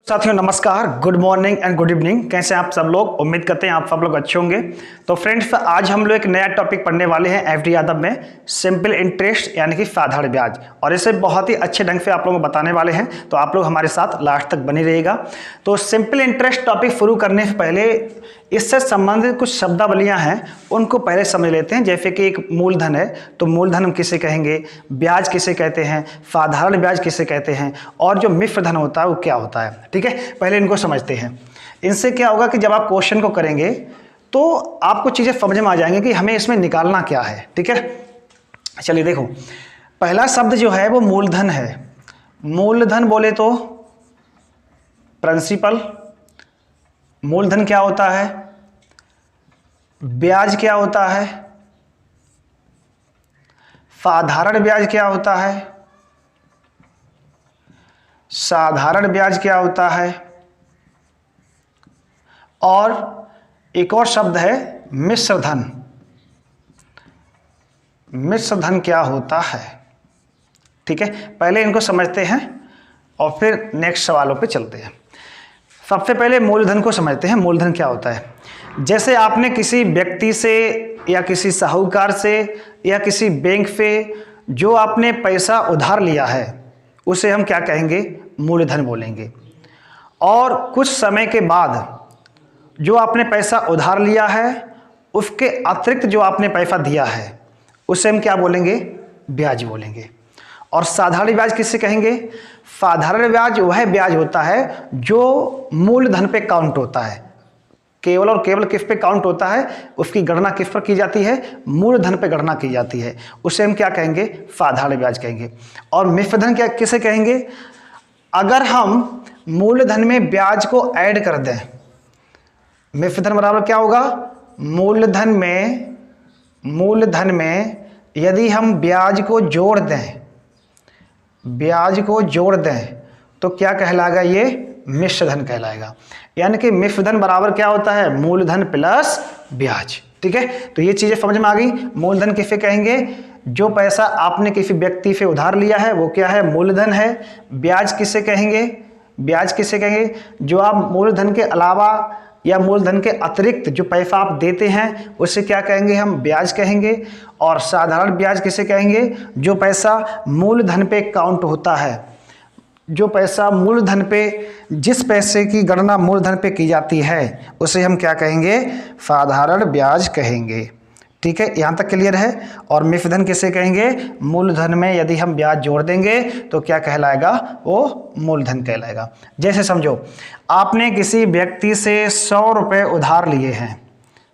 साथियों नमस्कार, good morning and good evening. कैसे हैं आप सब लोग? उम्मीद करते हैं आप सब लोग अच्छे होंगे। तो फ्रेंड्स, आज हम लोग एक नया टॉपिक पढ़ने वाले हैं एफडी यादव में, सिंपल इंटरेस्ट यानी कि साधारण ब्याज, और इसे बहुत ही अच्छे ढंग से आप लोगों को बताने वाले हैं। तो आप लोग हमारे साथ लास्ट तक बने रहिएगा। तो सिंपल इंटरेस्ट टॉपिक शुरू करने से पहले इससे संबंधित कुछ शब्दावलियां हैं, उनको पहले समझ लेते हैं। जैसे कि एक मूलधन है, तो मूलधन हम किसे कहेंगे, ब्याज किसे कहते हैं, साधारण ब्याज किसे कहते हैं, और जो मिश्र धन होता है वो क्या होता है। ठीक है, पहले इनको समझते हैं। इनसे क्या होगा कि जब आप क्वेश्चन को करेंगे तो आपको चीजें समझ में आ जाएंगे कि हमें इसमें निकालना क्या है। ठीक है, चलिए देखो, पहला शब्द जो है वो मूलधन है। मूलधन बोले तो प्रिंसिपल, मूलधन क्या होता है, ब्याज क्या होता है, साधारण ब्याज क्या होता है, साधारण ब्याज क्या होता है, और एक और शब्द है मिश्र धन। मिश्र धन क्या होता है। ठीक है, पहले इनको समझते हैं और फिर नेक्स्ट सवालों पे चलते हैं। सबसे पहले मूलधन को समझते हैं। मूलधन क्या होता है? जैसे आपने किसी व्यक्ति से या किसी साहूकार से या किसी बैंक से जो आपने पैसा उधार लिया है, उसे हम क्या कहेंगे, मूलधन बोलेंगे। और कुछ समय के बाद जो आपने पैसा उधार लिया है, उसके अतिरिक्त जो आपने पैसा दिया है, उसे हम क्या बोलेंगे, ब्याज बोलेंगे। और साधारण ब्याज किससे कहेंगे? साधारण ब्याज वह ब्याज होता है जो मूलधन पे काउंट होता है। केवल और केवल किस पे काउंट होता है, उसकी गणना किस पर की जाती है, मूलधन पे गणना की जाती है। उसे हम क्या कहेंगे, साधारण ब्याज कहेंगे। और मिश्र धन क्या किसे कहेंगे? अगर हम मूलधन में ब्याज को ऐड कर दें, मिश्र धन बराबर क्या होगा, मूलधन में यदि हम ब्याज को जोड़ दें, ब्याज को जोड़ दें तो क्या कहलाएगा, ये मिश्र धन कहलाएगा। यानी कि मिश्र धन बराबर क्या होता है, मूलधन प्लस ब्याज। ठीक है, तो ये चीजें समझ में आ गई। मूलधन किसे कहेंगे? जो पैसा आपने किसी व्यक्ति से उधार लिया है वो क्या है, मूलधन है। ब्याज किसे कहेंगे? ब्याज किसे कहेंगे? जो आप मूलधन के अलावा या मूलधन के अतिरिक्त जो पैसा आप देते हैं उसे क्या कहेंगे, हम ब्याज कहेंगे। और साधारण ब्याज किसे कहेंगे? जो पैसा मूलधन पे काउंट होता है, जो पैसा मूलधन पे, जिस पैसे की गणना मूलधन पे की जाती है उसे हम क्या कहेंगे, साधारण ब्याज कहेंगे। ठीक है, यहाँ तक क्लियर है। और मिश्र धन किसे कहेंगे? मूलधन में यदि हम ब्याज जोड़ देंगे तो क्या कहलाएगा, वो मूलधन कहलाएगा। जैसे समझो, आपने किसी व्यक्ति से 100 रुपये उधार लिए हैं,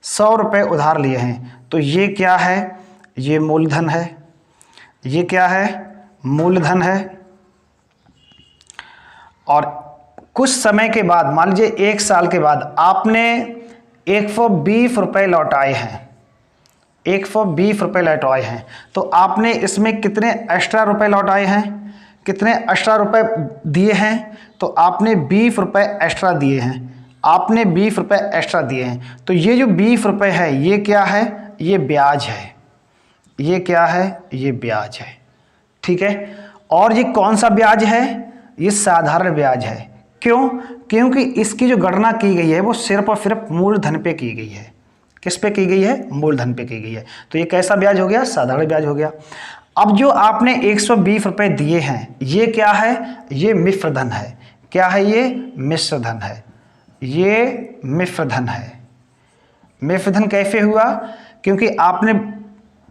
100 रुपये उधार लिए हैं, तो ये क्या है, ये मूलधन है। ये क्या है, मूलधन है। और कुछ समय के बाद, मान लीजिए 1 साल के बाद, आपने 120 रुपये लौटाए हैं, 120 रुपये लौटाए हैं, तो आपने इसमें कितने एक्स्ट्रा रुपए लौटाए हैं, कितने एक्स्ट्रा रुपए दिए हैं, तो आपने 20 रुपये एक्स्ट्रा दिए हैं, आपने 20 रुपये एक्स्ट्रा दिए हैं। तो ये जो 20 रुपये है ये क्या है, ये ब्याज है। ये क्या है, ये ब्याज है। ठीक है, और ये कौन सा ब्याज है, ये साधारण ब्याज है। क्यों? क्योंकि इसकी जो गणना की गई है वो सिर्फ और सिर्फ मूलधन पे की गई है। किस पे की गई है, मूलधन पे की गई है। तो ये कैसा ब्याज हो गया, साधारण ब्याज हो गया। अब जो आपने 120 रुपये दिए हैं, ये क्या है, ये मिश्र धन है। क्या है ये, मिश्र धन है। ये मिश्र धन है। मिश्र धन कैसे हुआ? क्योंकि आपने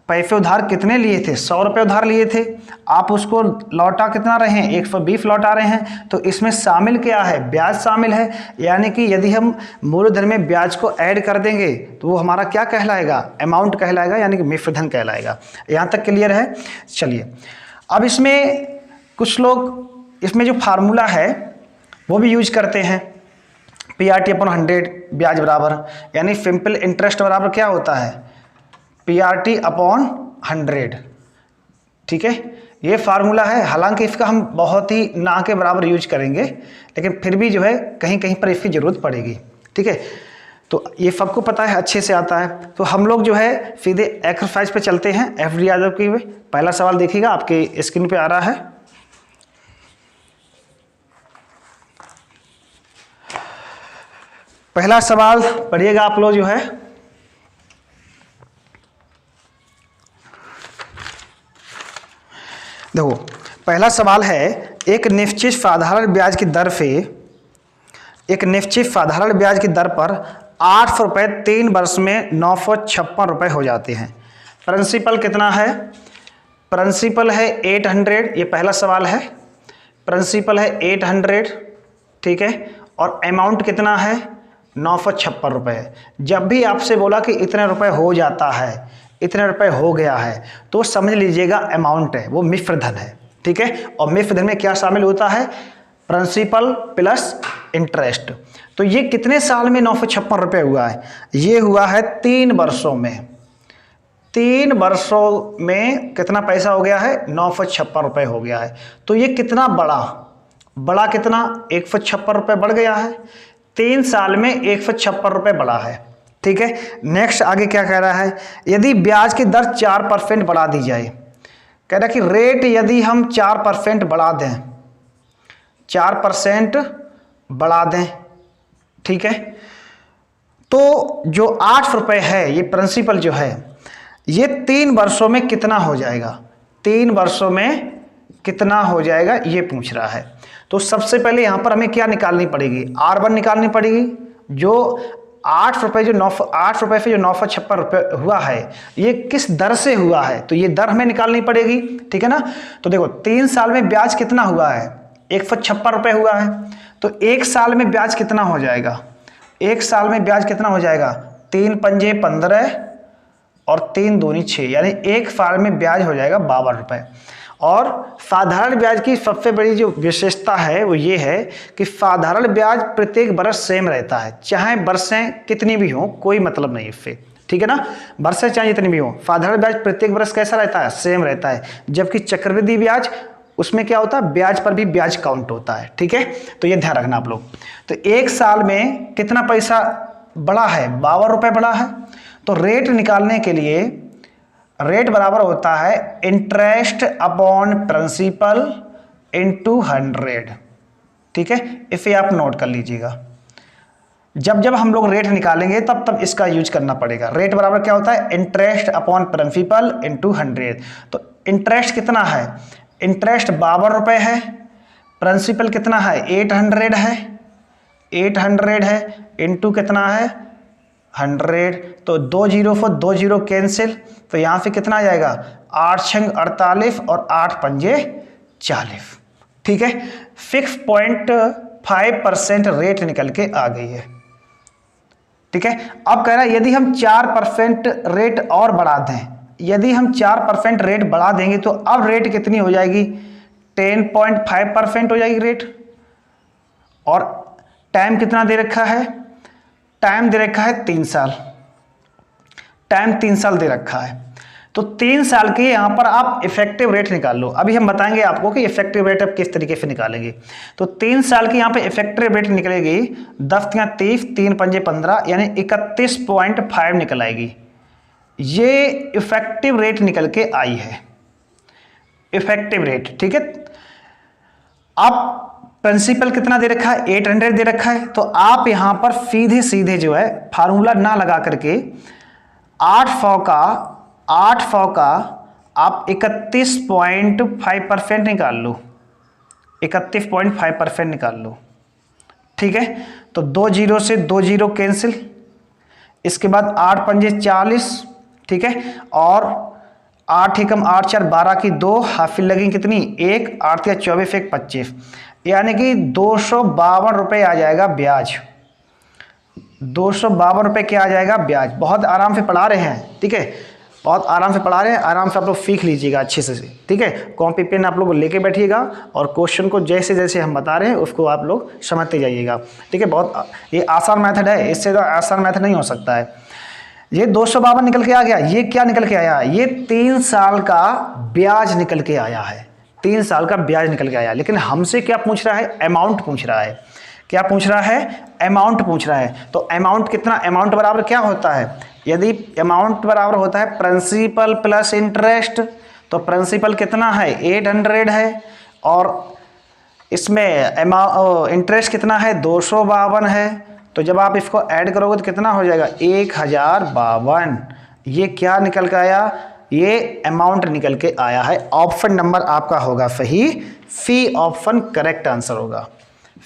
पैसे उधार कितने लिए थे, 100 रुपये उधार लिए थे, आप उसको लौटा कितना रहे हैं, 120 लौटा रहे हैं। तो इसमें शामिल क्या है, ब्याज शामिल है। यानी कि यदि हम मूलधन में ब्याज को ऐड कर देंगे तो वो हमारा क्या कहलाएगा, अमाउंट कहलाएगा, यानी कि मिश्र धन कहलाएगा। यहाँ तक क्लियर है। चलिए, अब इसमें कुछ लोग इसमें जो फार्मूला है वो भी यूज करते हैं, PRT/100 ब्याज बराबर, यानी सिंपल इंटरेस्ट बराबर क्या होता है, PRT/100। ठीक है, ये फार्मूला है। हालांकि इसका हम बहुत ही ना के बराबर यूज करेंगे, लेकिन फिर भी जो है कहीं कहीं पर इसकी जरूरत पड़ेगी। ठीक है, तो ये सबको पता है, अच्छे से आता है। तो हम लोग जो है सीधे एक्सरसाइज पे चलते हैं एफडी यादव की। पहला सवाल देखिएगा, आपके स्क्रीन पे आ रहा है। पहला सवाल पढ़िएगा आप लोग जो है, देखो पहला सवाल है, एक निश्चित साधारण ब्याज की दर पे, एक निश्चित साधारण ब्याज की दर पर 8 रुपये 3 वर्ष में 956 रुपये हो जाते हैं। प्रिंसिपल कितना है? प्रिंसिपल है 800, ये पहला सवाल है। प्रिंसिपल है 800, ठीक है, और अमाउंट कितना है? 956 रुपये। जब भी आपसे बोला कि इतने रुपए हो जाता है, इतने रुपए हो गया है, तो समझ लीजिएगा अमाउंट है, वो मिश्र धन है, ठीक है। और मिश्र धन में क्या शामिल होता है? Principal plus interest. तो ये कितने साल में 956 रुपये हुआ है? ये हुआ है 3 वर्षों में। 3 वर्षों में कितना पैसा हो गया है? 956 रुपये हो गया है। तो ये कितना बड़ा कितना? 156 रुपये बढ़ गया है। 3 साल में 156 रुपये बढ़ा है, ठीक है। नेक्स्ट आगे क्या कह रहा है? यदि ब्याज की दर 4% बढ़ा दी जाए, कह रहा है कि रेट यदि हम 4% बढ़ा दें, 4% बढ़ा दें, ठीक है, तो जो 8 रुपये है, ये प्रिंसिपल जो है, ये 3 वर्षों में कितना हो जाएगा? 3 वर्षों में कितना हो जाएगा ये पूछ रहा है। तो सबसे पहले यहां पर हमें क्या निकालनी पड़ेगी? R1 निकालनी पड़ेगी। जो 8 रुपये जो 8 रुपये से जो 956 रुपये हुआ है, ये किस दर से हुआ है? तो ये दर हमें निकालनी पड़ेगी, ठीक है ना। तो देखो 3 साल में ब्याज कितना हुआ है? 156 रुपये हुआ है। तो 1 साल में ब्याज कितना हो जाएगा? 1 साल में ब्याज कितना हो जाएगा? 3 पंजे 15 और 3 दूनी 6, यानी 1 साल में ब्याज हो जाएगा 52 रुपये। और साधारण ब्याज की सबसे बड़ी जो विशेषता है वो ये है कि साधारण ब्याज प्रत्येक वर्ष सेम रहता है, चाहे वर्षें कितनी भी हो, कोई मतलब नहीं इससे, ठीक है ना। वर्षें चाहे जितनी भी हो, साधारण ब्याज प्रत्येक वर्ष कैसा रहता है? सेम रहता है। जबकि चक्रवृद्धि ब्याज, उसमें क्या होता है? ब्याज पर भी ब्याज काउंट होता है, ठीक है। तो ये ध्यान रखना आप लोग। तो 1 साल में कितना पैसा बढ़ा है? 52 रुपये बढ़ा है। तो रेट निकालने के लिए रेट बराबर होता है इंटरेस्ट अपॉन प्रिंसिपल इंटू 100, ठीक है। इसे आप नोट कर लीजिएगा। जब जब हम लोग रेट निकालेंगे तब तब इसका यूज करना पड़ेगा। रेट बराबर क्या होता है? Interest upon principal into 100। तो इंटरेस्ट कितना है? इंटरेस्ट 52 रुपये है। प्रिंसिपल कितना है? 800 है। 800 है इंटू कितना है? 100। तो 2 0 for 2 0 कैंसिल, तो यहाँ से कितना आ जाएगा? 8 छंग 48 और 8 पंजे 40, ठीक है। 6.5% रेट निकल के आ गई है, ठीक है। अब कह रहा है यदि हम 4% रेट और बढ़ा दें, यदि हम 4% रेट बढ़ा देंगे तो अब रेट कितनी हो जाएगी? 10.5% हो जाएगी रेट। और टाइम कितना दे रखा है? टाइम दे रखा है 3 साल। टाइम 3 साल दे रखा है। तो 3 साल के यहां पर आप इफेक्टिव रेट निकाल लो। अभी हम बताएंगे आपको कि इफेक्टिव रेट आप किस तरीके से निकालेंगे। तो 3 साल की यहां पे इफेक्टिव रेट निकलेगी 10 या 30, 3 पंजे 15, यानी 31.5 निकल आएगी। ये इफेक्टिव रेट निकल के आई है, इफेक्टिव रेट, ठीक है। अब प्रिंसिपल कितना दे रखा है? 800 दे रखा है। तो आप यहां पर सीधे सीधे जो है फार्मूला ना लगा करके 800 का आप 31.5% निकाल लो, 31.5% निकाल लो, ठीक है। तो 2 0 से 2 0 कैंसिल, इसके बाद 8 पंजे 40, ठीक है। और 8 एकम 8 4 12 की 2, हाफिल लगी कितनी? 1, 8 या 24 1 25, यानी कि 252 रुपये आ जाएगा ब्याज। 252 रुपये क्या आ जाएगा? ब्याज। बहुत आराम से पढ़ा रहे हैं, ठीक है, बहुत आराम से पढ़ा रहे हैं। आराम से आप लोग सीख लीजिएगा अच्छे से, ठीक है। कॉपी पेन आप लोग लेके बैठिएगा और क्वेश्चन को जैसे जैसे हम बता रहे हैं उसको आप लोग समझते जाइएगा, ठीक है। बहुत ये आसान मेथड है, इससे तो आसान मेथड नहीं हो सकता है। ये 252 निकल के आ गया। ये क्या निकल के आया? ये 3 साल का ब्याज निकल के आया है। 3 साल का ब्याज निकल के आया। लेकिन हमसे क्या पूछ रहा है? अमाउंट पूछ रहा है। क्या पूछ रहा है? अमाउंट पूछ रहा है। तो अमाउंट कितना? अमाउंट बराबर क्या होता है? यदि अमाउंट बराबर होता है प्रिंसिपल प्लस इंटरेस्ट, तो प्रिंसिपल कितना है? 800 है। और इसमें इंटरेस्ट कितना है? 252 है। तो जब आप इसको ऐड करोगे तो कितना हो जाएगा 1052। ये क्या निकल के आया, ये अमाउंट निकल के आया है। ऑप्शन नंबर आपका होगा सही, सी ऑप्शन करेक्ट आंसर होगा।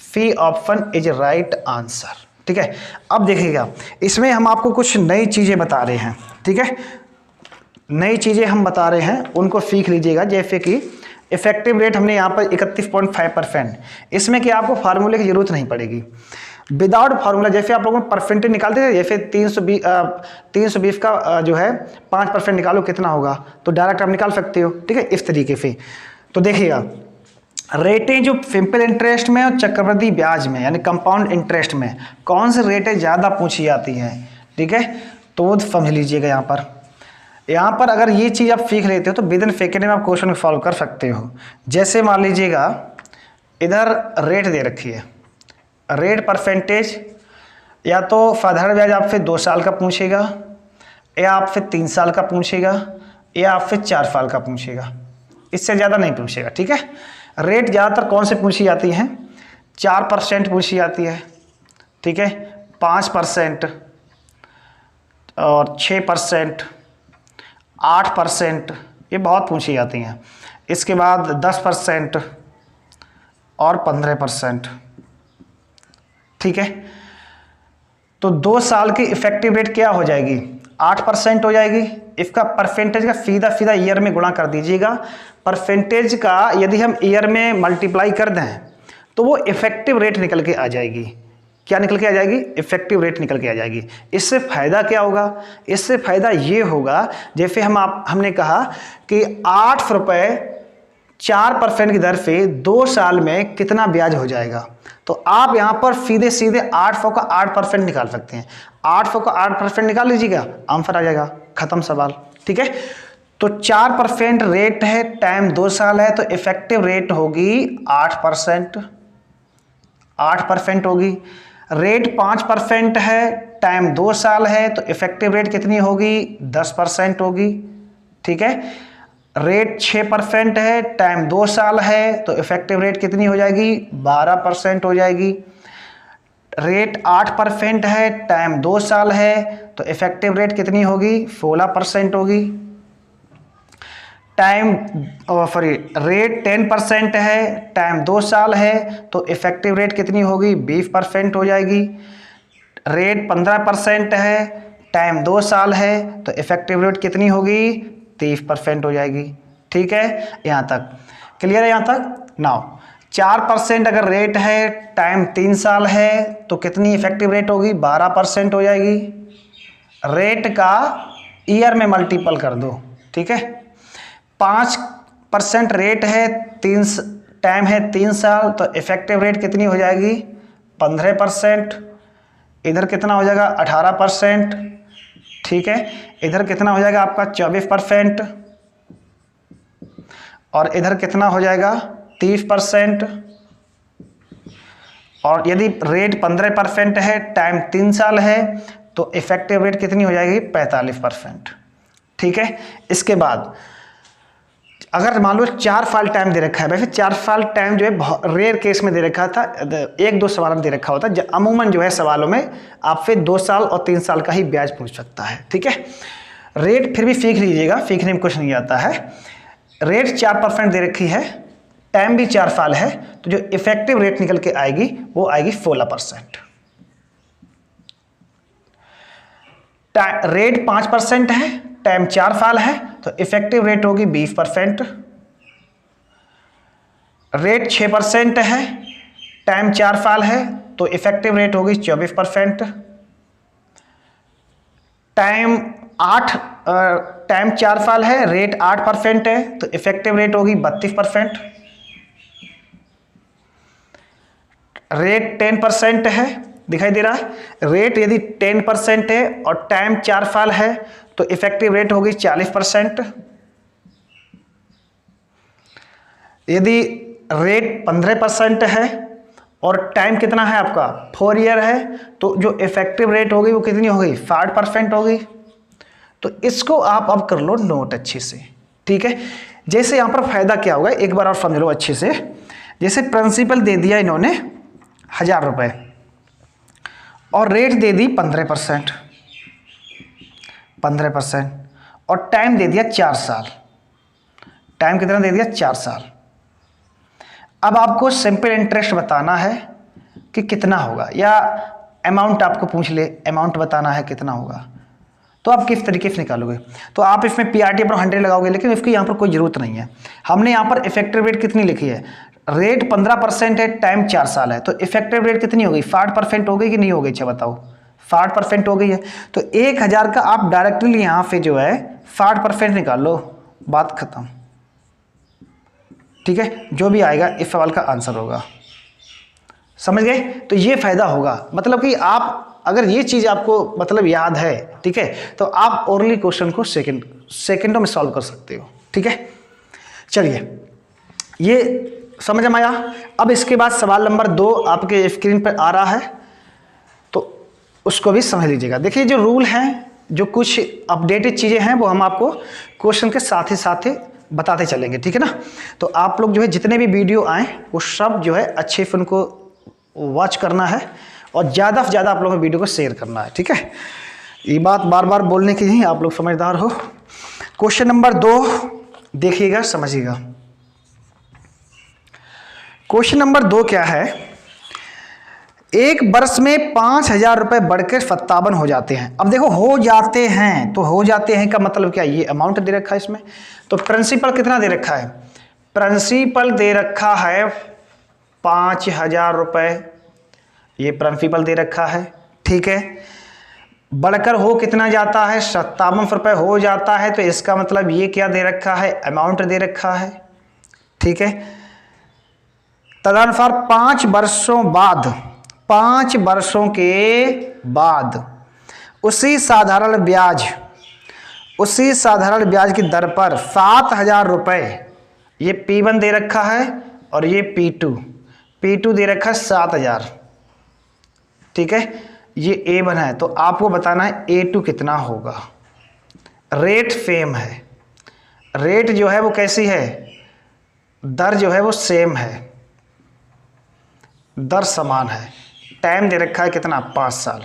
C option is right answer. ठीक है, अब देखिएगा इसमें हम आपको कुछ नई चीज़ें बता रहे हैं। ठीक है, नई चीज़ें हम बता रहे हैं, उनको सीख लीजिएगा। जैसे कि इफेक्टिव रेट हमने यहाँ पर 31.5%, इसमें कि आपको फार्मूले की जरूरत नहीं पड़ेगी। विदाउट फार्मूला जैसे आप लोगों को परसेंटेज निकालते थे, जैसे 320 का जो है 5% निकालो कितना होगा, तो डायरेक्ट आप निकाल सकते हो। ठीक है, इस तरीके से। तो देखिएगा रेटें जो सिंपल इंटरेस्ट में और चक्रवृद्धि ब्याज में यानी कंपाउंड इंटरेस्ट में कौन सी रेटें ज़्यादा पूछी जाती हैं। ठीक है, तो वो समझ लीजिएगा। यहाँ पर अगर ये चीज़ आप सीख लेते हो तो विद इन सेकेंड में आप क्वेश्चन सॉल्व कर सकते हो। जैसे मान लीजिएगा इधर रेट दे रखी है, रेट परसेंटेज या तो साधारण ब्याज आपसे 2 साल का पूछेगा, या आपसे 3 साल का पूछेगा, या आपसे 4 साल का पूछेगा, इससे ज़्यादा नहीं पूछेगा। ठीक है, रेट ज़्यादातर कौन से पूछी जाती हैं, 4% पूछी जाती है। ठीक है, 5% और 6%, 8%, ये बहुत पूछी जाती हैं। इसके बाद 10% और 15%। ठीक है, तो 2 साल की इफेक्टिव रेट क्या हो जाएगी, 8% हो जाएगी। इसका परसेंटेज का सीधा सीधा ईयर में गुणा कर दीजिएगा। परसेंटेज का यदि हम ईयर में मल्टीप्लाई कर दें तो वो इफेक्टिव रेट निकल के आ जाएगी। क्या निकल के आ जाएगी, इफेक्टिव रेट निकल के आ जाएगी। इससे फ़ायदा क्या होगा, इससे फ़ायदा ये होगा जैसे हमने कहा कि 8 रुपये 4% की दर से 2 साल में कितना ब्याज हो जाएगा, तो आप यहाँ पर सीधे सीधे 800 का 8% निकाल सकते हैं। 800 का 8% निकाल लीजिएगा, आंसर आ जाएगा, खत्म सवाल। ठीक है, तो 4% रेट है, टाइम 2 साल है, तो इफेक्टिव रेट होगी 8%। 8% होगी। रेट 5% है, टाइम 2 साल है, तो इफेक्टिव रेट कितनी होगी, 10% होगी। ठीक है, रेट 6% है, टाइम 2 साल है, तो इफेक्टिव रेट कितनी हो जाएगी, 12% हो जाएगी। रेट 8% है, टाइम 2 साल है, तो इफेक्टिव रेट कितनी होगी, 16% होगी। रेट 10% है, टाइम 2 साल है, तो इफेक्टिव रेट कितनी होगी, 20% हो जाएगी। रेट 15% है, टाइम 2 साल है, तो इफेक्टिव रेट कितनी होगी, 30% हो जाएगी। ठीक है, यहाँ तक क्लियर है। यहाँ तक नाउ 4% अगर रेट है, टाइम 3 साल है, तो कितनी इफेक्टिव रेट होगी, 12% हो जाएगी। रेट का ईयर में मल्टीपल कर दो। ठीक है, 5% रेट है, टाइम है 3 साल, तो इफेक्टिव रेट कितनी हो जाएगी, 15%। इधर कितना हो जाएगा, 18%। ठीक है, इधर कितना हो जाएगा आपका 24%, और इधर कितना हो जाएगा 30%। और यदि रेट 15% है, टाइम 3 साल है, तो इफेक्टिव रेट कितनी हो जाएगी, 45%। ठीक है, इसके बाद अगर मान लो 4 साल टाइम दे रखा है, वैसे 4 साल टाइम जो है रेयर केस में दे रखा था, 1-2 सवाल में दे रखा होता है। अमूमन जो है सवालों में आपसे 2 साल और 3 साल का ही ब्याज पूछ सकता है। ठीक है, रेट फिर भी सीख लीजिएगा, सीखने में कुछ नहीं आता है। रेट 4% दे रखी है, टाइम भी 4 साल है, तो जो इफेक्टिव रेट निकल के आएगी वो आएगी 16%। रेट 5% है, टाइम 4 साल है, तो इफेक्टिव रेट होगी 20%। रेट 6% है, टाइम 4 साल है, तो इफेक्टिव रेट होगी 24%। टाइम 4 साल है, रेट 8% है, तो इफेक्टिव रेट होगी 32%। रेट 10% है, दिखाई दे रहा है। रेट यदि 10% है और टाइम 4 साल है, तो इफेक्टिव रेट होगी 40%। यदि रेट 15% है और टाइम कितना है आपका 4 ईयर है, तो जो इफेक्टिव रेट होगी वो कितनी होगी, 60% होगी। तो इसको आप अब कर लो नोट अच्छे से। ठीक है, जैसे यहाँ पर फायदा क्या होगा एक बार और समझ लो अच्छे से। जैसे प्रिंसिपल दे दिया इन्होंने 1000 रुपये, और रेट दे दी 15%, और टाइम दे दिया 4 साल। टाइम कितना दे दिया? 4 साल। अब आपको सिंपल इंटरेस्ट बताना है कि कितना होगा, या अमाउंट आपको पूछ ले, अमाउंट बताना है कितना होगा, तो आप किस तरीके से निकालोगे? तो आप इसमें पीआरटी पर 100 लगाओगे, लेकिन इसकी यहाँ पर कोई ज़रूरत नहीं है। हमने यहाँ पर इफेक्टिव रेट कितनी लिखी है? रेट 15% है, टाइम 4 साल है, तो इफेक्टिव रेट कितनी होगी? 60% हो गई कि नहीं हो गई? अच्छा बताओ, 60% हो गई है। तो 1000 का आप डायरेक्टली यहाँ पे जो है 60% निकाल लो, बात खत्म। ठीक है, जो भी आएगा इस सवाल का आंसर होगा। समझ गए? तो ये फायदा होगा, मतलब कि आप अगर ये चीज आपको मतलब याद है, ठीक है, तो आप ओरली क्वेश्चन को सेकंडों में सॉल्व कर सकते हो। ठीक है, चलिए ये समझ में आया। अब इसके बाद सवाल नंबर 2 आपके स्क्रीन पर आ रहा है, तो उसको भी समझ लीजिएगा। देखिए जो रूल हैं, जो कुछ अपडेटेड चीजें हैं, वो हम आपको क्वेश्चन के साथ ही बताते चलेंगे। ठीक है ना? तो आप लोग जो है जितने भी वीडियो आए वो सब जो है अच्छे से उनको वॉच करना है, और ज़्यादा से ज़्यादा आप लोगों को वीडियो को शेयर करना है। ठीक है, ये बात बार बार बोलने की ही, आप लोग समझदार हो। क्वेश्चन नंबर 2 देखिएगा, समझिएगा। क्वेश्चन नंबर 2 क्या है? एक वर्ष में 5000 रुपए बढ़कर 57 हो जाते हैं। अब देखो हो जाते हैं, तो हो जाते हैं का मतलब क्या? ये अमाउंट दे रखा है इसमें, तो प्रिंसिपल कितना दे रखा है? प्रिंसिपल दे रखा है 5000 रुपए, ये प्रिंसिपल दे रखा है। ठीक है, बढ़कर हो कितना जाता है? 57 रुपए हो जाता है, तो इसका मतलब ये क्या दे रखा है? अमाउंट दे रखा है। ठीक है, तदनुसार 5 वर्षों बाद, 5 वर्षों के बाद उसी साधारण ब्याज की दर पर 7000 रुपए, ये P1 दे रखा है और ये P2 दे रखा है 7000। ठीक है, ये A1 है, तो आपको बताना है A2 कितना होगा। रेट सेम है, रेट जो है वो कैसी है? दर जो है वो सेम है, दर समान है। टाइम दे रखा है कितना? 5 साल।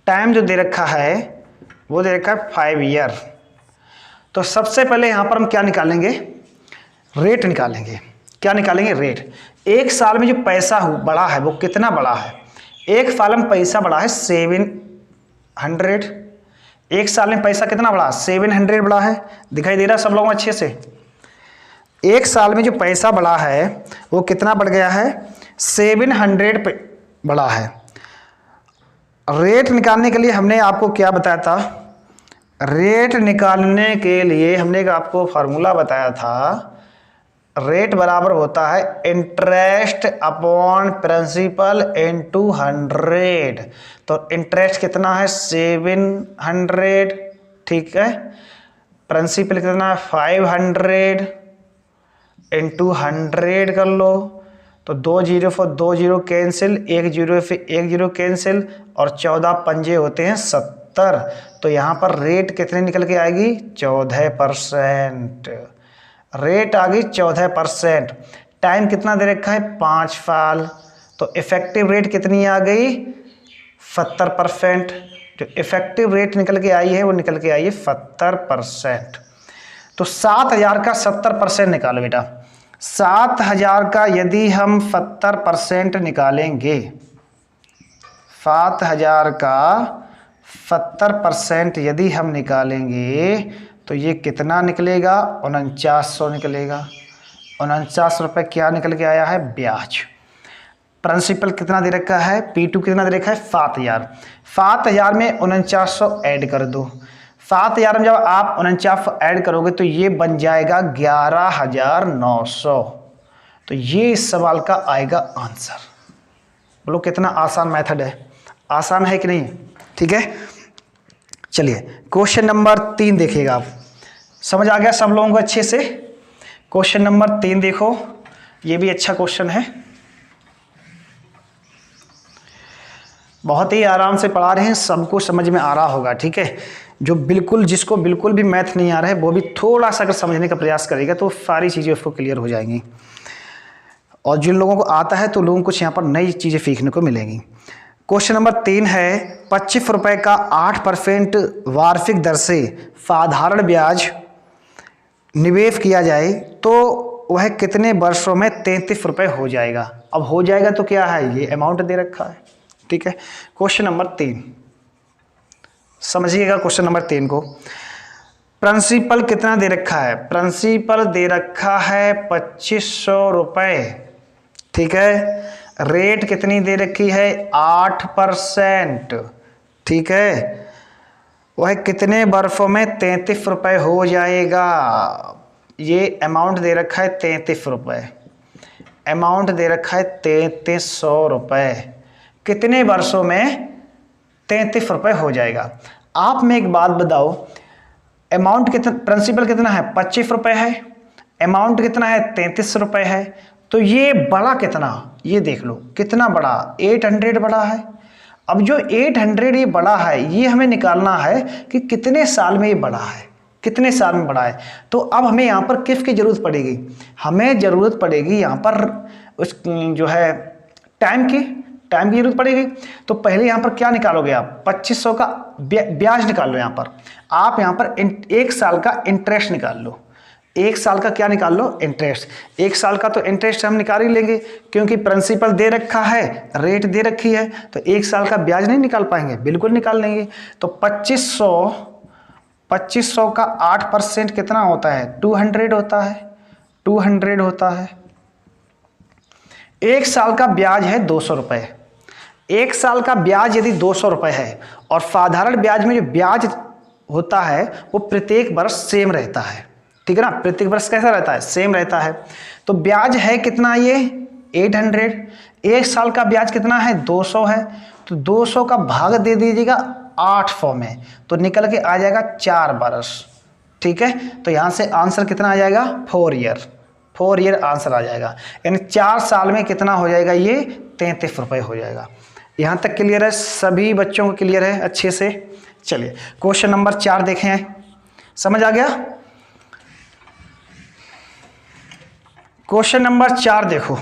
टाइम जो दे रखा है वो दे रखा है 5 ईयर। तो सबसे पहले यहां पर हम क्या निकालेंगे? रेट निकालेंगे। क्या निकालेंगे? रेट। एक साल में जो पैसा बढ़ा है वो कितना बढ़ा है? एक साल में पैसा बढ़ा है 700। एक साल में पैसा कितना बढ़ा? 700 बढ़ा है। दिखाई दे रहा है सब लोगों को अच्छे से? एक साल में जो पैसा बढ़ा है वो कितना बढ़ गया है? 700 बढ़ा है। रेट निकालने के लिए हमने आपको क्या बताया था? रेट निकालने के लिए हमने आपको फार्मूला बताया था, रेट बराबर होता है इंटरेस्ट अपॉन प्रिंसिपल इनटू 100। तो इंटरेस्ट कितना है? 700। ठीक है, प्रिंसिपल कितना है? 500 इंटू 100 कर लो, तो 2 0 for 2 0 कैंसिल, 1 0 से 1 0 कैंसिल, और 14 पंजे होते हैं 70। तो यहाँ पर रेट कितने निकल के आएगी? 14%। रेट आ गई 14%। टाइम कितना दे रखा है? 5 साल। तो इफेक्टिव रेट कितनी आ गई? 70%। जो इफेक्टिव रेट निकल के आई है वो निकल के आई है 70%। तो 7000 का 70% निकालो बेटा। 7000 का यदि हम 70% निकालेंगे, 7000 का 70% यदि हम निकालेंगे तो ये कितना निकलेगा? 4900 निकलेगा। 49 रुपये क्या निकल के आया है? ब्याज। प्रिंसिपल कितना दे रखा है? P2 कितना दे रखा है? 7000। 7000 में 4900 ऐड कर दो। 7000 में जब आप 4900 ऐड करोगे तो ये बन जाएगा 11900। तो ये इस सवाल का आएगा आंसर। बोलो कितना आसान मेथड है? आसान है कि नहीं? ठीक है, चलिए क्वेश्चन नंबर 3 देखिएगा आप। समझ आ गया सब लोगों को अच्छे से? क्वेश्चन नंबर 3 देखो, ये भी अच्छा क्वेश्चन है, बहुत ही आराम से पढ़ा रहे हैं, सबको समझ में आ रहा होगा। ठीक है, जिसको बिल्कुल भी मैथ नहीं आ रहा है वो भी थोड़ा सा अगर समझने का प्रयास करेगा तो सारी चीज़ें उसको क्लियर हो जाएंगी, और जिन लोगों को आता है तो लोगों को कुछ यहाँ पर नई चीज़ें सीखने को मिलेंगी। क्वेश्चन नंबर 3 है 25 रुपए का 8% वार्षिक दर से साधारण ब्याज निवेश किया जाए तो वह कितने वर्षों में 33 रुपए हो जाएगा। अब हो जाएगा तो क्या है, ये अमाउंट दे रखा है। ठीक है, क्वेश्चन नंबर 3 समझिएगा। क्वेश्चन नंबर 3 को प्रिंसिपल कितना दे रखा है, प्रिंसिपल दे रखा है 2500 रुपए। ठीक है, रेट कितनी दे रखी है 8%। ठीक है, वह कितने वर्षों में 33 रुपए हो जाएगा। ये अमाउंट दे रखा है 33 रुपए, अमाउंट दे रखा है 3300 रुपए, कितने वर्षों में 33 रुपए हो जाएगा। आप में एक बात बताओ, अमाउंट कितना, प्रिंसिपल कितना है 25 रुपए है, अमाउंट कितना है 33 रुपए है, तो ये बड़ा कितना, ये देख लो कितना बड़ा 800 बड़ा है। अब जो 800 ये बड़ा है, ये हमें निकालना है कि कितने साल में ये बड़ा है, कितने साल में बड़ा है। तो अब हमें यहाँ पर किस की जरूरत पड़ेगी, हमें जरूरत पड़ेगी यहाँ पर उस जो है टाइम की जरूरत पड़ेगी। तो पहले यहाँ पर क्या निकालोगे आप, 2500 का ब्याज निकाल लो। यहाँ पर आप यहाँ पर 1 साल का इंटरेस्ट निकाल लो, 1 साल का क्या निकाल लो, इंटरेस्ट। 1 साल का तो इंटरेस्ट हम निकाल ही लेंगे क्योंकि प्रिंसिपल दे रखा है, रेट दे रखी है, तो 1 साल का ब्याज नहीं निकाल पाएंगे, बिल्कुल निकाल लेंगे। तो 2500 का 8% कितना होता है, 200 होता है, 200 होता है। 1 साल का ब्याज है 200 रुपए, 1 साल का ब्याज यदि 200 रुपए है और साधारण ब्याज में जो ब्याज होता है वो प्रत्येक वर्ष सेम रहता है। ठीक है ना, प्रत्येक वर्ष कैसा रहता है, सेम रहता है। तो ब्याज है कितना, ये 800, 1 साल का ब्याज कितना है 200 है, तो 200 का भाग दे दीजिएगा 800 में, तो निकल के आ जाएगा 4 वर्ष। ठीक है, तो यहाँ से आंसर कितना आ जाएगा 4 ईयर, 4 ईयर आंसर आ जाएगा। यानी 4 साल में कितना हो जाएगा, ये 33 रुपए हो जाएगा। यहाँ तक क्लियर है, सभी बच्चों को क्लियर है अच्छे से। चलिए क्वेश्चन नंबर 4 देखें, समझ आ गया। क्वेश्चन नंबर 4 देखो,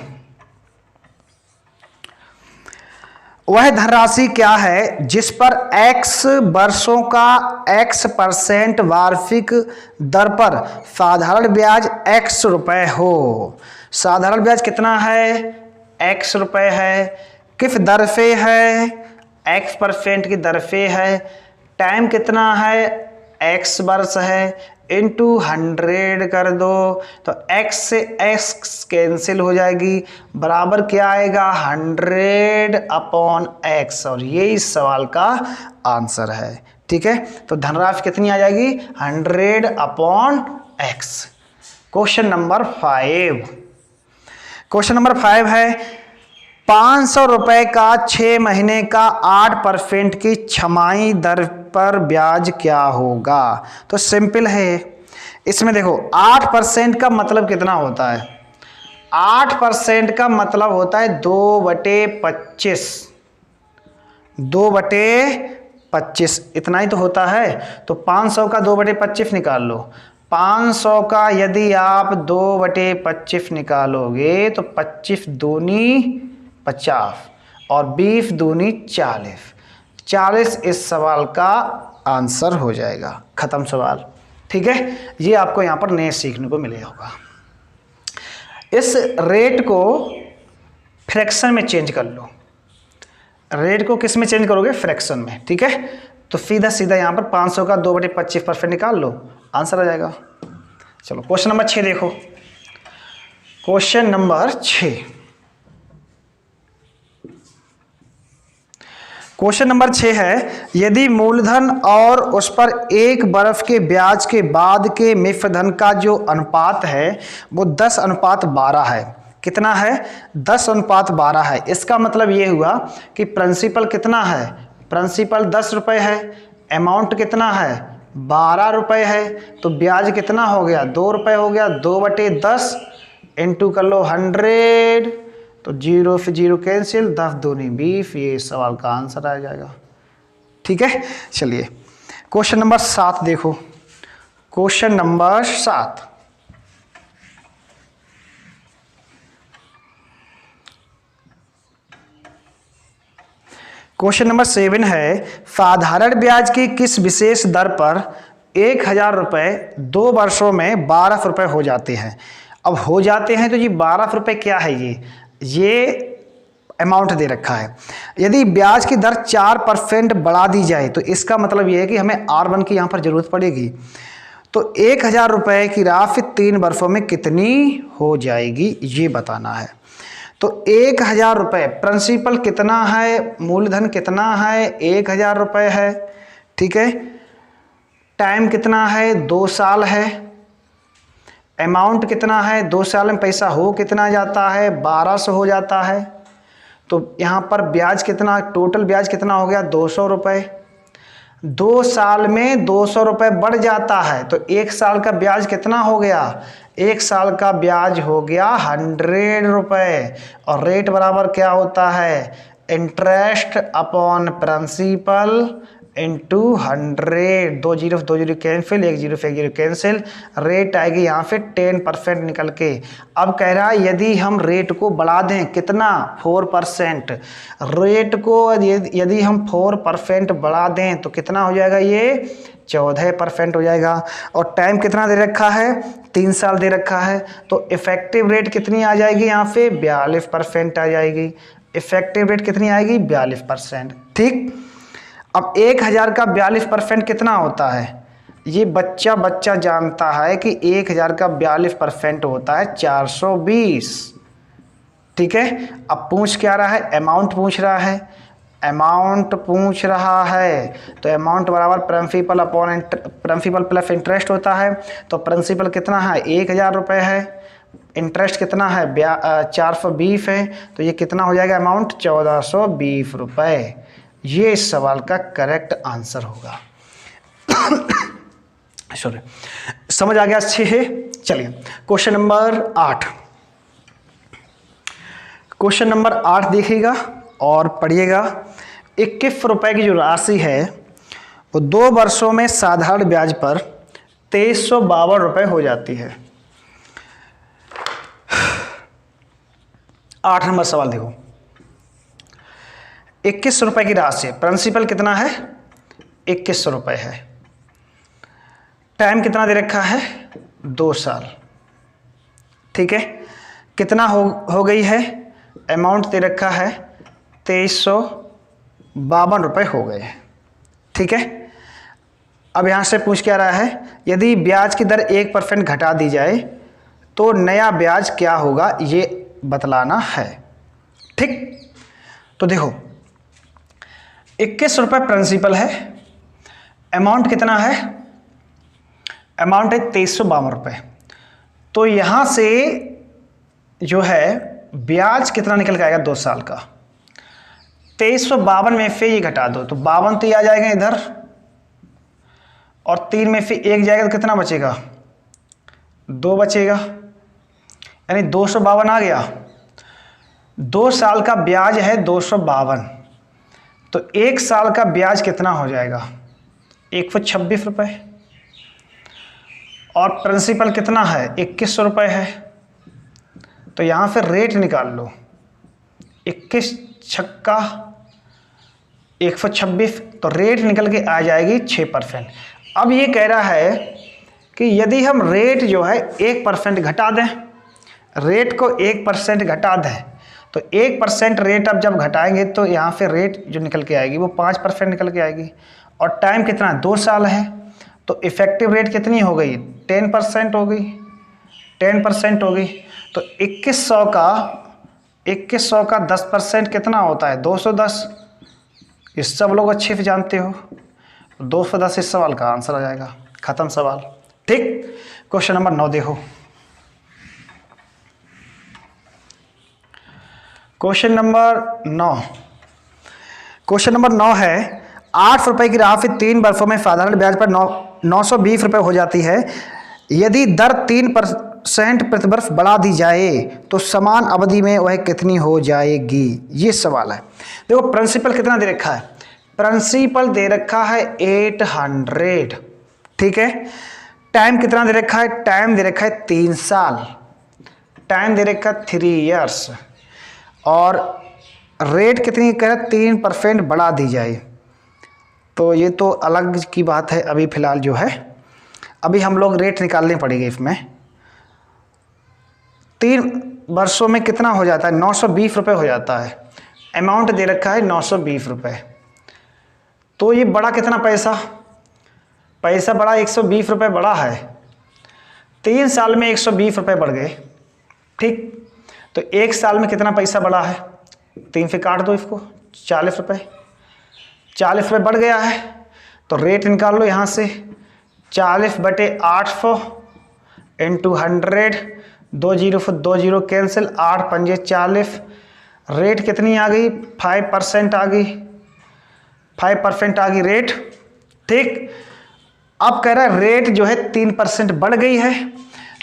वह धनराशि क्या है जिस पर x वर्षों का x% वार्षिक दर पर साधारण ब्याज x रुपए हो। साधारण ब्याज कितना है, x रुपए है, किस दर से है, x% की दर से है, टाइम कितना है x वर्ष है, इंटू 100 कर दो तो x से x कैंसिल हो जाएगी, बराबर क्या आएगा 100/x, और ये इस सवाल का आंसर है। ठीक है, तो धनराशि कितनी आ जाएगी 100/x। Question number 5, question number 5 है 500 रुपए का 6 महीने का 8% की छमाही दर पर ब्याज क्या होगा। तो सिंपल है, इसमें देखो 8% का मतलब कितना होता है, 8% का मतलब होता है 2/25, 2/25 इतना ही तो होता है। तो 500 का 2/25 निकाल लो, 500 का यदि आप 2/25 निकालोगे तो 25 दूनी 50 और 20 दूनी 40, 40 इस सवाल का आंसर हो जाएगा। खत्म सवाल। ठीक है, ये आपको यहाँ पर नए सीखने को मिलेगा होगा। इस रेट को फ्रैक्शन में चेंज कर लो, रेट को किस में चेंज करोगे, फ्रैक्शन में। ठीक है, तो सीधा सीधा यहाँ पर 500 का 2/25% निकाल लो, आंसर आ जाएगा। चलो क्वेश्चन नंबर 6 देखो, क्वेश्चन नंबर 6, क्वेश्चन नंबर 6 है यदि मूलधन और उस पर 1 बरस के ब्याज के बाद के मिश्र धन का जो अनुपात है वो 10/12 है। कितना है, 10/12 है। इसका मतलब ये हुआ कि प्रिंसिपल कितना है, प्रिंसिपल 10 रुपये है, अमाउंट कितना है 12 रुपये है, तो ब्याज कितना हो गया 2 रुपये हो गया। 2/10 इंटू कर लो 100, तो 0 से 0 कैंसिल, 10 दूनी 20, ये सवाल का आंसर आ जाएगा। ठीक है, चलिए क्वेश्चन नंबर 7 देखो, क्वेश्चन नंबर 7, क्वेश्चन नंबर 7 है, साधारण ब्याज की किस विशेष दर पर 1000 रुपये 2 वर्षों में 12 रुपये हो जाते हैं। अब हो जाते हैं तो ये 12 रुपये क्या है, ये अमाउंट दे रखा है। यदि ब्याज की दर 4% बढ़ा दी जाए तो इसका मतलब ये है कि हमें R1 की यहाँ पर जरूरत पड़ेगी। तो 1000 रुपये की राशि 3 वर्षों में कितनी हो जाएगी ये बताना है। तो 1000 रुपये प्रिंसिपल कितना है, मूलधन कितना है, 1000 रुपये है, ठीक है। टाइम कितना है, 2 साल है। अमाउंट कितना है, 2 साल में पैसा हो कितना जाता है, 1200 हो जाता है। तो यहाँ पर ब्याज कितना, टोटल ब्याज कितना हो गया, 200 रुपये। 2 साल में 200 रुपये बढ़ जाता है तो 1 साल का ब्याज कितना हो गया, 1 साल का ब्याज हो गया 100 रुपये। और रेट बराबर क्या होता है, interest upon principal into 100। 2 zero 2 zero cancel, 1 zero से 1 जीरो कैंसिल, रेट आएगी यहाँ पे 10% निकल के। अब कह रहा है यदि हम रेट को बढ़ा दें कितना, 4%। रेट को यदि हम 4% बढ़ा दें तो कितना हो जाएगा, ये 14% हो जाएगा। और टाइम कितना दे रखा है, 3 साल दे रखा है। तो इफेक्टिव रेट कितनी आ जाएगी यहाँ पे, 42% आ जाएगी। इफेक्टिव रेट कितनी आएगी, 42%, ठीक। अब 1000 का 42% कितना होता है, ये बच्चा जानता है कि 1000 का 42% होता है 420, ठीक है। अब पूछ क्या रहा है, अमाउंट पूछ रहा है, अमाउंट पूछ रहा है। तो अमाउंट बराबर principal upon principal plus interest होता है। तो प्रिंसिपल कितना है, 1000 रुपये है, इंटरेस्ट कितना है, 420 है। तो ये कितना हो जाएगा अमाउंट, 1420 रुपये। ये इस सवाल का करेक्ट आंसर होगा। सॉरी, समझ आ गया अच्छे है। चलिए क्वेश्चन नंबर 8, क्वेश्चन नंबर 8 देखिएगा और पढ़िएगा। 21 रुपये की जो राशि है वो 2 वर्षों में साधारण ब्याज पर 2352 रुपये हो जाती है। 8 नंबर सवाल देखो, 21 रुपये की राशि, प्रिंसिपल कितना है, 2100 रुपये है। टाइम कितना दे रखा है, 2 साल, ठीक है। कितना हो गई है, अमाउंट दे रखा है 2352 रुपये हो गए, ठीक है। अब यहाँ से पूछ क्या रहा है, यदि ब्याज की दर 1% घटा दी जाए तो नया ब्याज क्या होगा, ये बतलाना है, ठीक। तो देखो 21 रुपये प्रिंसिपल है, अमाउंट कितना है, अमाउंट है 2352 रुपये। तो यहाँ से जो है ब्याज कितना निकल के आएगा, 2 साल का। 2352 में से ये घटा दो तो 52 तो ये आ जाएगा इधर, और 3 में से 1 जाएगा तो कितना बचेगा, 2 बचेगा, यानी 252 आ गया। 2 साल का ब्याज है 252, तो 1 साल का ब्याज कितना हो जाएगा, 126 रुपये। और प्रिंसिपल कितना है, 2100 रुपये है। तो यहाँ से रेट निकाल लो, 21 छक्का 126, तो रेट निकल के आ जाएगी 6%। अब ये कह रहा है कि यदि हम रेट जो है 1% घटा दें, रेट को 1% घटा दें, तो 1% रेट अब जब घटाएंगे तो यहाँ से रेट जो निकल के आएगी वो 5% निकल के आएगी। और टाइम कितना, 2 साल है, तो इफेक्टिव रेट कितनी हो गई, 10% हो गई, 10% हो गई। तो 2100 का 10% कितना होता है, 210। ये सब लोग अच्छे से जानते हो, 210 इस सवाल का आंसर आ जाएगा। खत्म सवाल, ठीक। क्वेश्चन नंबर 9 देखो, क्वेश्चन नंबर 9 है, 8 रुपये की राशि 3 वर्षों में साधारण ब्याज पर 920 रुपये हो जाती है। यदि दर 3% प्रतिवर्ष बढ़ा दी जाए तो समान अवधि में वह कितनी हो जाएगी, ये सवाल है। देखो प्रिंसिपल कितना दे रखा है, प्रिंसिपल दे रखा है 800, ठीक है। टाइम कितना दे रखा है, टाइम दे रखा है 3 साल, टाइम दे रखा है 3 इयर्स। और रेट कितनी कह रहा है, 3% बढ़ा दी जाए, तो ये तो अलग की बात है। अभी फ़िलहाल जो है, अभी हम लोग रेट निकालने पड़ेंगे इसमें। 3 वर्षों में कितना हो जाता है, 920 रुपये हो जाता है। अमाउंट दे रखा है 920 रुपये, तो ये बड़ा कितना पैसा बड़ा 120 रुपये बड़ा है। 3 साल में 120 रुपये बढ़ गए, ठीक। तो 1 साल में कितना पैसा बढ़ा है, 3 से काट दो इसको, 40 रुपये। 40 रुपये बढ़ गया है, तो रेट निकाल लो यहाँ से। 40/800 इंटू 100, 2 कैंसिल, 8 पंजे 40। रेट कितनी आ गई, 5% आ गई, 5% आ गई रेट, ठीक। अब कह रहा है रेट जो है 3% बढ़ गई है,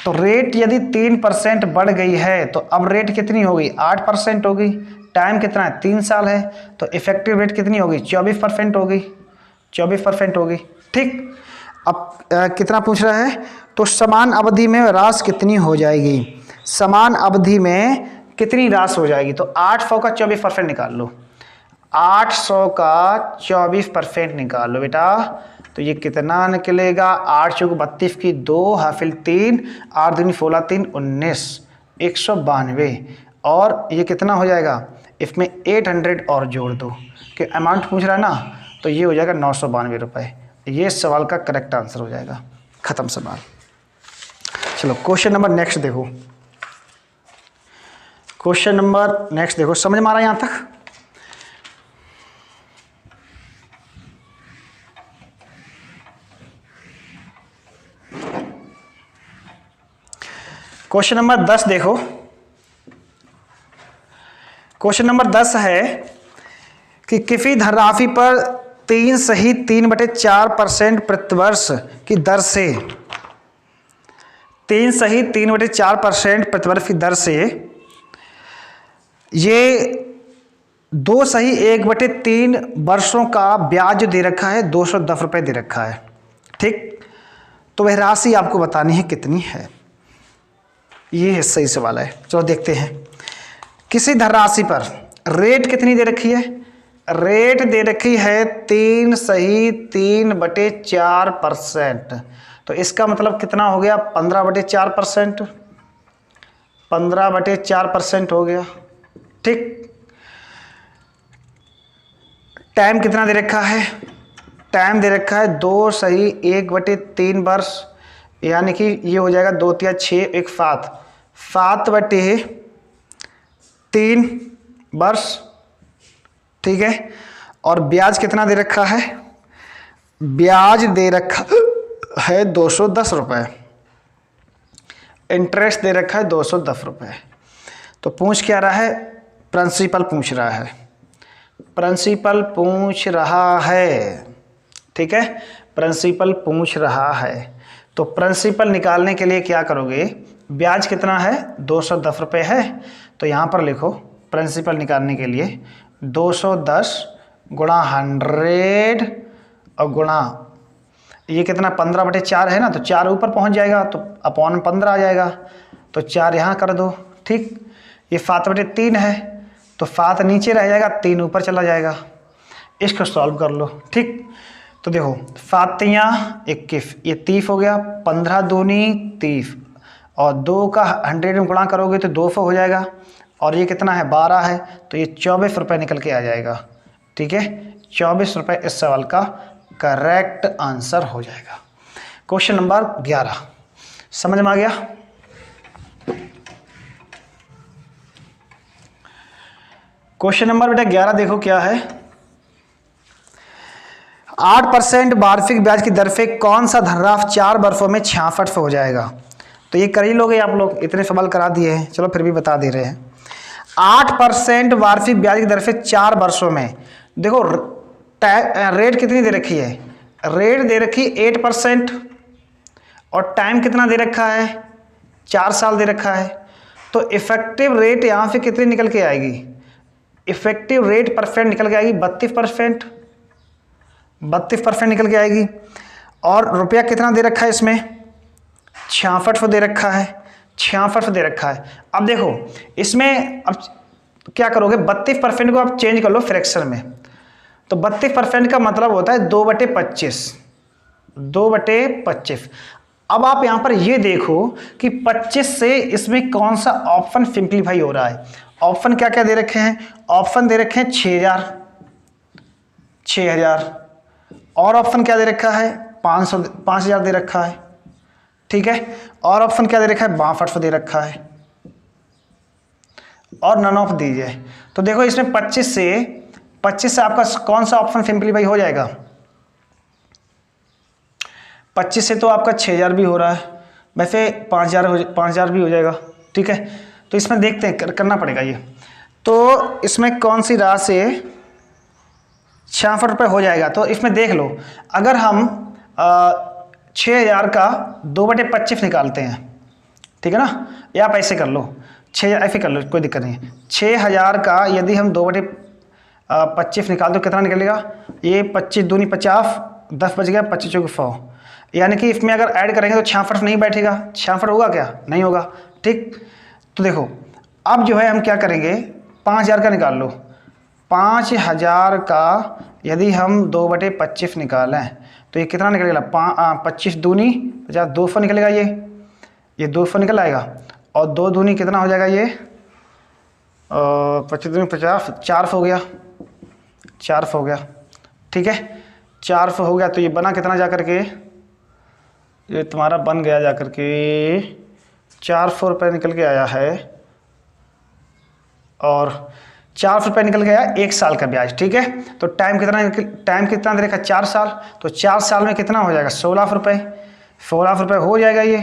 तो रेट यदि 3% बढ़ गई है तो अब रेट कितनी होगी, 8% होगी। टाइम कितना है, 3 साल है, तो इफेक्टिव रेट कितनी होगी, 24% होगी, 24% होगी, ठीक। अब कितना पूछ रहा है, तो समान अवधि में राशि कितनी हो जाएगी, समान अवधि में कितनी राशि हो जाएगी, तो 800 का 24% निकाल लो, 800 का 24% निकाल लो बेटा, तो ये कितना निकलेगा, 8 चौक 32 की 2 हाफिल 3, 8 दूनी 16 3 19, 192। और ये कितना हो जाएगा, इसमें 800 और जोड़ दो, कि अमाउंट पूछ रहा है ना, तो ये हो जाएगा 992 रुपये। ये सवाल का करेक्ट आंसर हो जाएगा, ख़त्म सवाल। चलो क्वेश्चन नंबर नेक्स्ट देखो, क्वेश्चन नंबर नेक्स्ट देखो, समझ में आ रहा है यहाँ तक। क्वेश्चन नंबर 10 देखो, क्वेश्चन नंबर 10 है कि किसी धनराशि पर 3 सही 3/4% प्रतिवर्ष की दर से, 3 सही 3/4% प्रतिवर्ष की दर से ये 2 सही 1/3 वर्षों का ब्याज दे रखा है, 210 रुपये दे रखा है, ठीक। तो वह राशि आपको बतानी है कितनी है, ये सही सवाल है। चलो देखते हैं। किसी धनराशि पर रेट कितनी दे रखी है, रेट दे रखी है 3 सही 3/4%, तो इसका मतलब कितना हो गया, 15/4%, 15/4% हो गया, ठीक। टाइम कितना दे रखा है, टाइम दे रखा है 2 सही 1/3 वर्ष, यानी कि ये हो जाएगा 2 3 6 1 7, 7/3 वर्ष, ठीक है। और ब्याज कितना दे रखा है, ब्याज दे रखा है 210 रुपये, इंटरेस्ट दे रखा है 210 रुपये। तो पूछ क्या रहा है, प्रिंसिपल पूछ रहा है, प्रिंसिपल पूछ रहा है, ठीक है, प्रिंसिपल पूछ रहा है। तो प्रिंसिपल निकालने के लिए क्या करोगे, ब्याज कितना है 210 रुपये है, तो यहाँ पर लिखो प्रिंसिपल निकालने के लिए 210 गुणा 100 और गुणा ये कितना 15/4 है ना, तो 4 ऊपर पहुँच जाएगा, तो अपॉन 15 आ जाएगा, तो 4 यहाँ कर दो, ठीक। ये 7/3 है, तो 7 नीचे रह जाएगा, 3 ऊपर चला जाएगा, इसको सॉल्व कर लो, ठीक। तो देखो 7 तियाँ 21, ये 30 हो गया, 15 दूनी 30, और 2 का 100 में गुणा करोगे तो 200 हो जाएगा, और ये कितना है 12 है, तो ये 24 रुपये निकल के आ जाएगा, ठीक है। 24 रुपये इस सवाल का करेक्ट आंसर हो जाएगा। क्वेश्चन नंबर 11 समझ में आ गया। क्वेश्चन नंबर बेटा 11 देखो क्या है, 8% वार्षिक ब्याज की दर से कौन सा धनराशि 4 वर्षों में 66 हो जाएगा। तो ये कर ही लोगे आप लोग, इतने सवाल करा दिए हैं, चलो फिर भी बता दे रहे हैं। 8% वार्षिक ब्याज की दर से 4 वर्षों में, देखो रेट कितनी दे रखी है, रेट दे रखी 8%, और टाइम कितना दे रखा है 4 साल दे रखा है, तो इफेक्टिव रेट यहाँ से कितनी निकल के आएगी, इफेक्टिव रेट परसेंट निकल के आएगी 32%, 32% निकल के आएगी। और रुपया कितना दे रखा है इसमें 66 दे रखा है, 66 दे रखा है। अब देखो इसमें अब तो क्या करोगे, 32% को आप चेंज कर लो फ्रैक्शन में। तो 32% का मतलब होता है 2/25, 2/25। अब आप यहां पर ये देखो कि 25 से इसमें कौन सा ऑप्शन सिंप्लीफाई हो रहा है। ऑप्शन क्या क्या दे रखे हैं, ऑप्शन दे रखे हैं 6000, 6000, और ऑप्शन क्या दे रखा है 500, 5000 दे रखा है, ठीक है। और ऑप्शन क्या दे रखा है 6200 दे रखा है, और नन ऑफ दीजिए। तो देखो इसमें 25 से आपका कौन सा ऑप्शन सिंप्लीफाई हो जाएगा। 25 से तो आपका 6000 भी हो रहा है, वैसे 5000 भी हो जाएगा, ठीक है। तो इसमें देखते हैं, करना पड़ेगा ये। तो इसमें कौन सी राशि 66 रुपये हो जाएगा। तो इसमें देख लो, अगर हम 6000 का 2/25 निकालते हैं, ठीक है ना, या आप ऐसे कर लो, 6000 ऐसे कर लो, कोई दिक्कत नहीं है। 6000 का यदि हम 2/25 निकाल दो कितना निकलेगा, ये 25 दूनी 50, 10 बच गया, 25 चौके 100, यानी कि इसमें अगर ऐड करेंगे तो 66 नहीं बैठेगा, 66 होगा क्या, नहीं होगा, ठीक। तो देखो अब जो है हम क्या करेंगे, 5000 का निकाल लो। 5000 का यदि हम 2/25 निकालें तो ये कितना निकलेगा, 25 दूनी 50, 200 निकलेगा, ये 200 निकल आएगा। और 2 दूनी कितना हो जाएगा, ये 25 दूनी 50, 400 हो गया, 400 हो गया, ठीक है। 400 हो गया, तो ये बना कितना जा करके, ये तुम्हारा बन गया जा करके 400 रुपये निकल के आया है, और 400 रुपये निकल गया 1 साल का ब्याज, ठीक है। तो टाइम कितना दे रखा, 4 साल। तो 4 साल में कितना हो जाएगा, 16 रुपये, 16 रुपये हो जाएगा ये,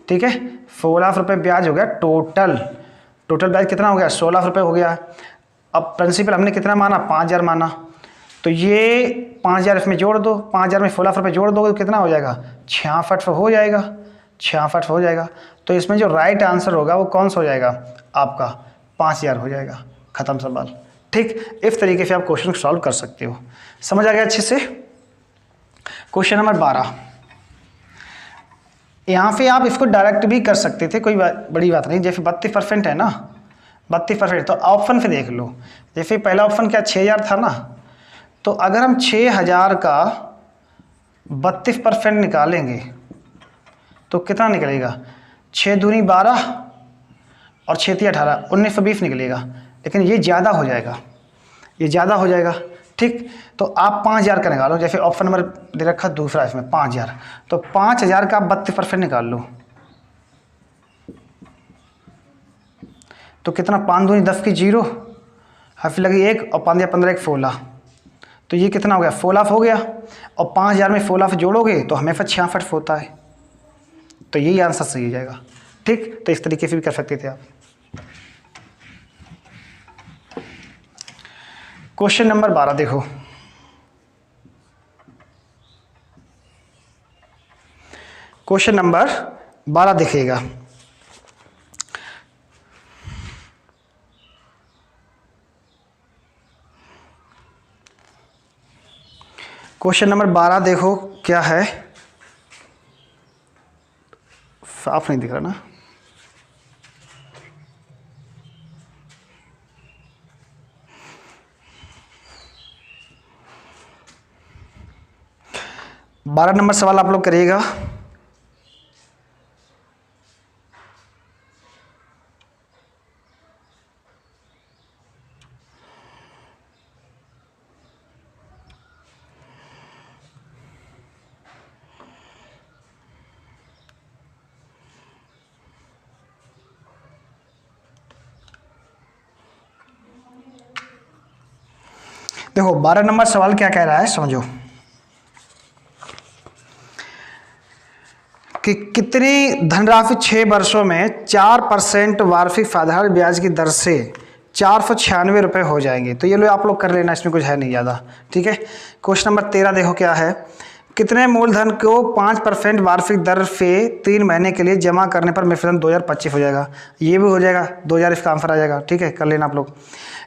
ठीक है। 16 रुपये ब्याज हो गया टोटल ब्याज कितना हो गया, 16 रुपये हो गया। अब प्रिंसिपल हमने कितना माना, 5000 माना, तो ये 5000 इसमें जोड़ दो, 5000 में 16 रुपये जोड़ दोगे तो कितना हो जाएगा, 66 हो जाएगा, 66 हो जाएगा। तो इसमें जो राइट आंसर होगा वो कौन सा हो जाएगा, आपका 5000 हो जाएगा, खत्म सवाल, ठीक। इस तरीके से आप क्वेश्चन सॉल्व कर सकते हो। समझ आ गया अच्छे से। क्वेश्चन नंबर 12, यहाँ पे आप इसको डायरेक्ट भी कर सकते थे, कोई बड़ी बात नहीं। जैसे 32% है ना, 32%, तो ऑप्शन पे देख लो। जैसे पहला ऑप्शन क्या 6000 था ना, तो अगर हम 6000 का 32% निकालेंगे तो कितना निकलेगा, 6 दूनी 12 और 6 तिया 18, 1920 निकलेगा। लेकिन ये ज़्यादा हो जाएगा, ये ज़्यादा हो जाएगा, ठीक। तो आप 5000 का निकालो, जैसे ऑप्शन नंबर दे रखा दूसरा इसमें 5000, तो 5000 का 32% निकाल लो, तो कितना, 5 दूनी 10 की 0, हाफ लगी 1, और 5 या 15 1 16, तो ये कितना हो गया, 16 हो गया। और 5000 में 16 जोड़ोगे तो हमेशा 66 होता है, तो यही आंसर सही हो जाएगा, ठीक। तो इस तरीके से भी कर सकते थे आप। क्वेश्चन नंबर 12 देखो, क्वेश्चन नंबर 12 देखिएगा। क्वेश्चन नंबर 12 देखो क्या है, साफ नहीं दिख रहा ना, बारह नंबर सवाल आप लोग करिएगा। देखो 12 नंबर सवाल क्या कह रहा है, समझो कि कितनी धनराशि 6 वर्षों में 4% वार्षिक साधारण ब्याज की दर से 496 रुपये हो जाएंगे। तो ये लो आप लोग कर लेना, इसमें कुछ है नहीं ज़्यादा, ठीक है। क्वेश्चन नंबर 13 देखो क्या है, कितने मूलधन को 5% वार्षिक दर से 3 महीने के लिए जमा करने पर मूलधन 2025 हो जाएगा। ये भी हो जाएगा 2000, इसका आंसर आ जाएगा, ठीक है, कर लेना आप लोग।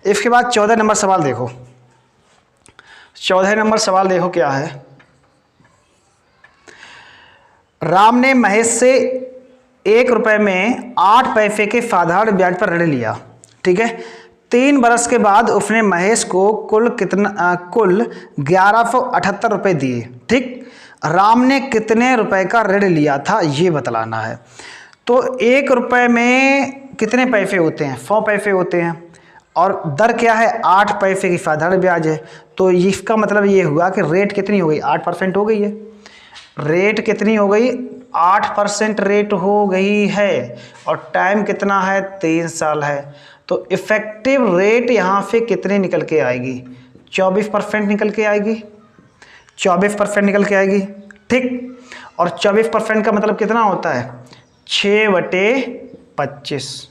इसके बाद 14 नंबर सवाल देखो, 14 नंबर सवाल देखो क्या है, राम ने महेश से 1 रुपये में 8 पैसे के साधारण ब्याज पर ऋण लिया, ठीक है। 3 बरस के बाद उसने महेश को कुल 1178 रुपये दिए। ठीक, राम ने कितने रुपए का ऋण लिया था ये बतलाना है। तो 1 रुपये में कितने पैसे होते हैं? 100 पैसे होते हैं, और दर क्या है? 8 पैसे की साधारण ब्याज है। तो इसका मतलब ये हुआ कि रेट कितनी हो गई? 8% हो गई है। रेट कितनी हो गई? 8% रेट हो गई है, और टाइम कितना है? 3 साल है। तो इफेक्टिव रेट यहाँ से कितनी निकल के आएगी? 24% निकल के आएगी। 24% निकल के आएगी। ठीक, और 24% का मतलब कितना होता है? 6/25।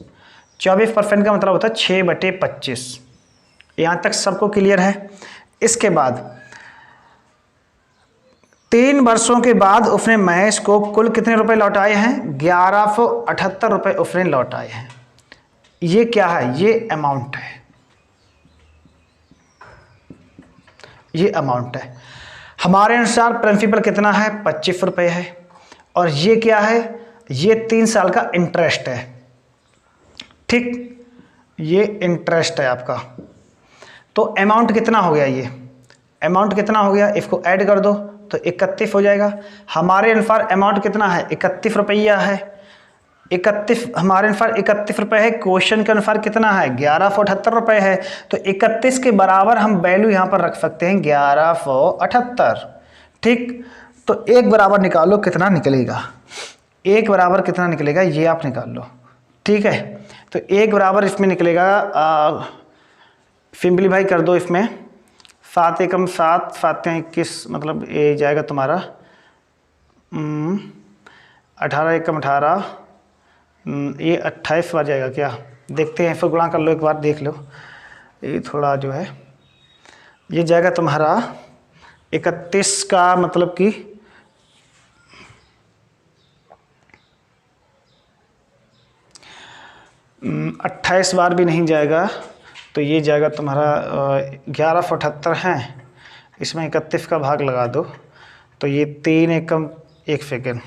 24% का मतलब होता है 6/25। यहाँ तक सबको क्लियर है? इसके बाद 3 वर्षों के बाद उसने महेश को कुल कितने रुपए लौटाए हैं? 1178 रुपये उसने लौटाए हैं। ये क्या है? ये अमाउंट है, ये अमाउंट है। हमारे अनुसार प्रिंसिपल कितना है? 25 रुपये है, और ये क्या है? ये 3 साल का इंटरेस्ट है। ठीक, ये इंटरेस्ट है आपका। तो अमाउंट कितना हो गया? ये अमाउंट कितना हो गया? इसको ऐड कर दो तो 31 हो जाएगा। हमारे अनुसार अमाउंट कितना है? 31 रुपया है। 31 हमारे अनुसार 31 रुपये है। क्वेश्चन के अनुसार कितना है? 1178 रुपये है। तो 31 के बराबर हम वैल्यू यहाँ पर रख सकते हैं 1178। ठीक, तो 1 बराबर निकालो कितना निकलेगा? 1 बराबर कितना निकलेगा ये आप निकाल लो। ठीक है, तो 1 बराबर इसमें निकलेगा, सिंपलीफाई कर दो इसमें। 7 एकम 7, 7 21, मतलब ये जाएगा तुम्हारा 18 एकम 18, ये 28 बार जाएगा क्या? देखते हैं, फिर गुणा कर लो एक बार, देख लो। ये थोड़ा जो है ये जाएगा तुम्हारा 31 का मतलब कि 28 बार भी नहीं जाएगा, तो ये जाएगा तुम्हारा 1178 है। इसमें 31 का भाग लगा दो तो ये 3 एकम 1 सेकेंड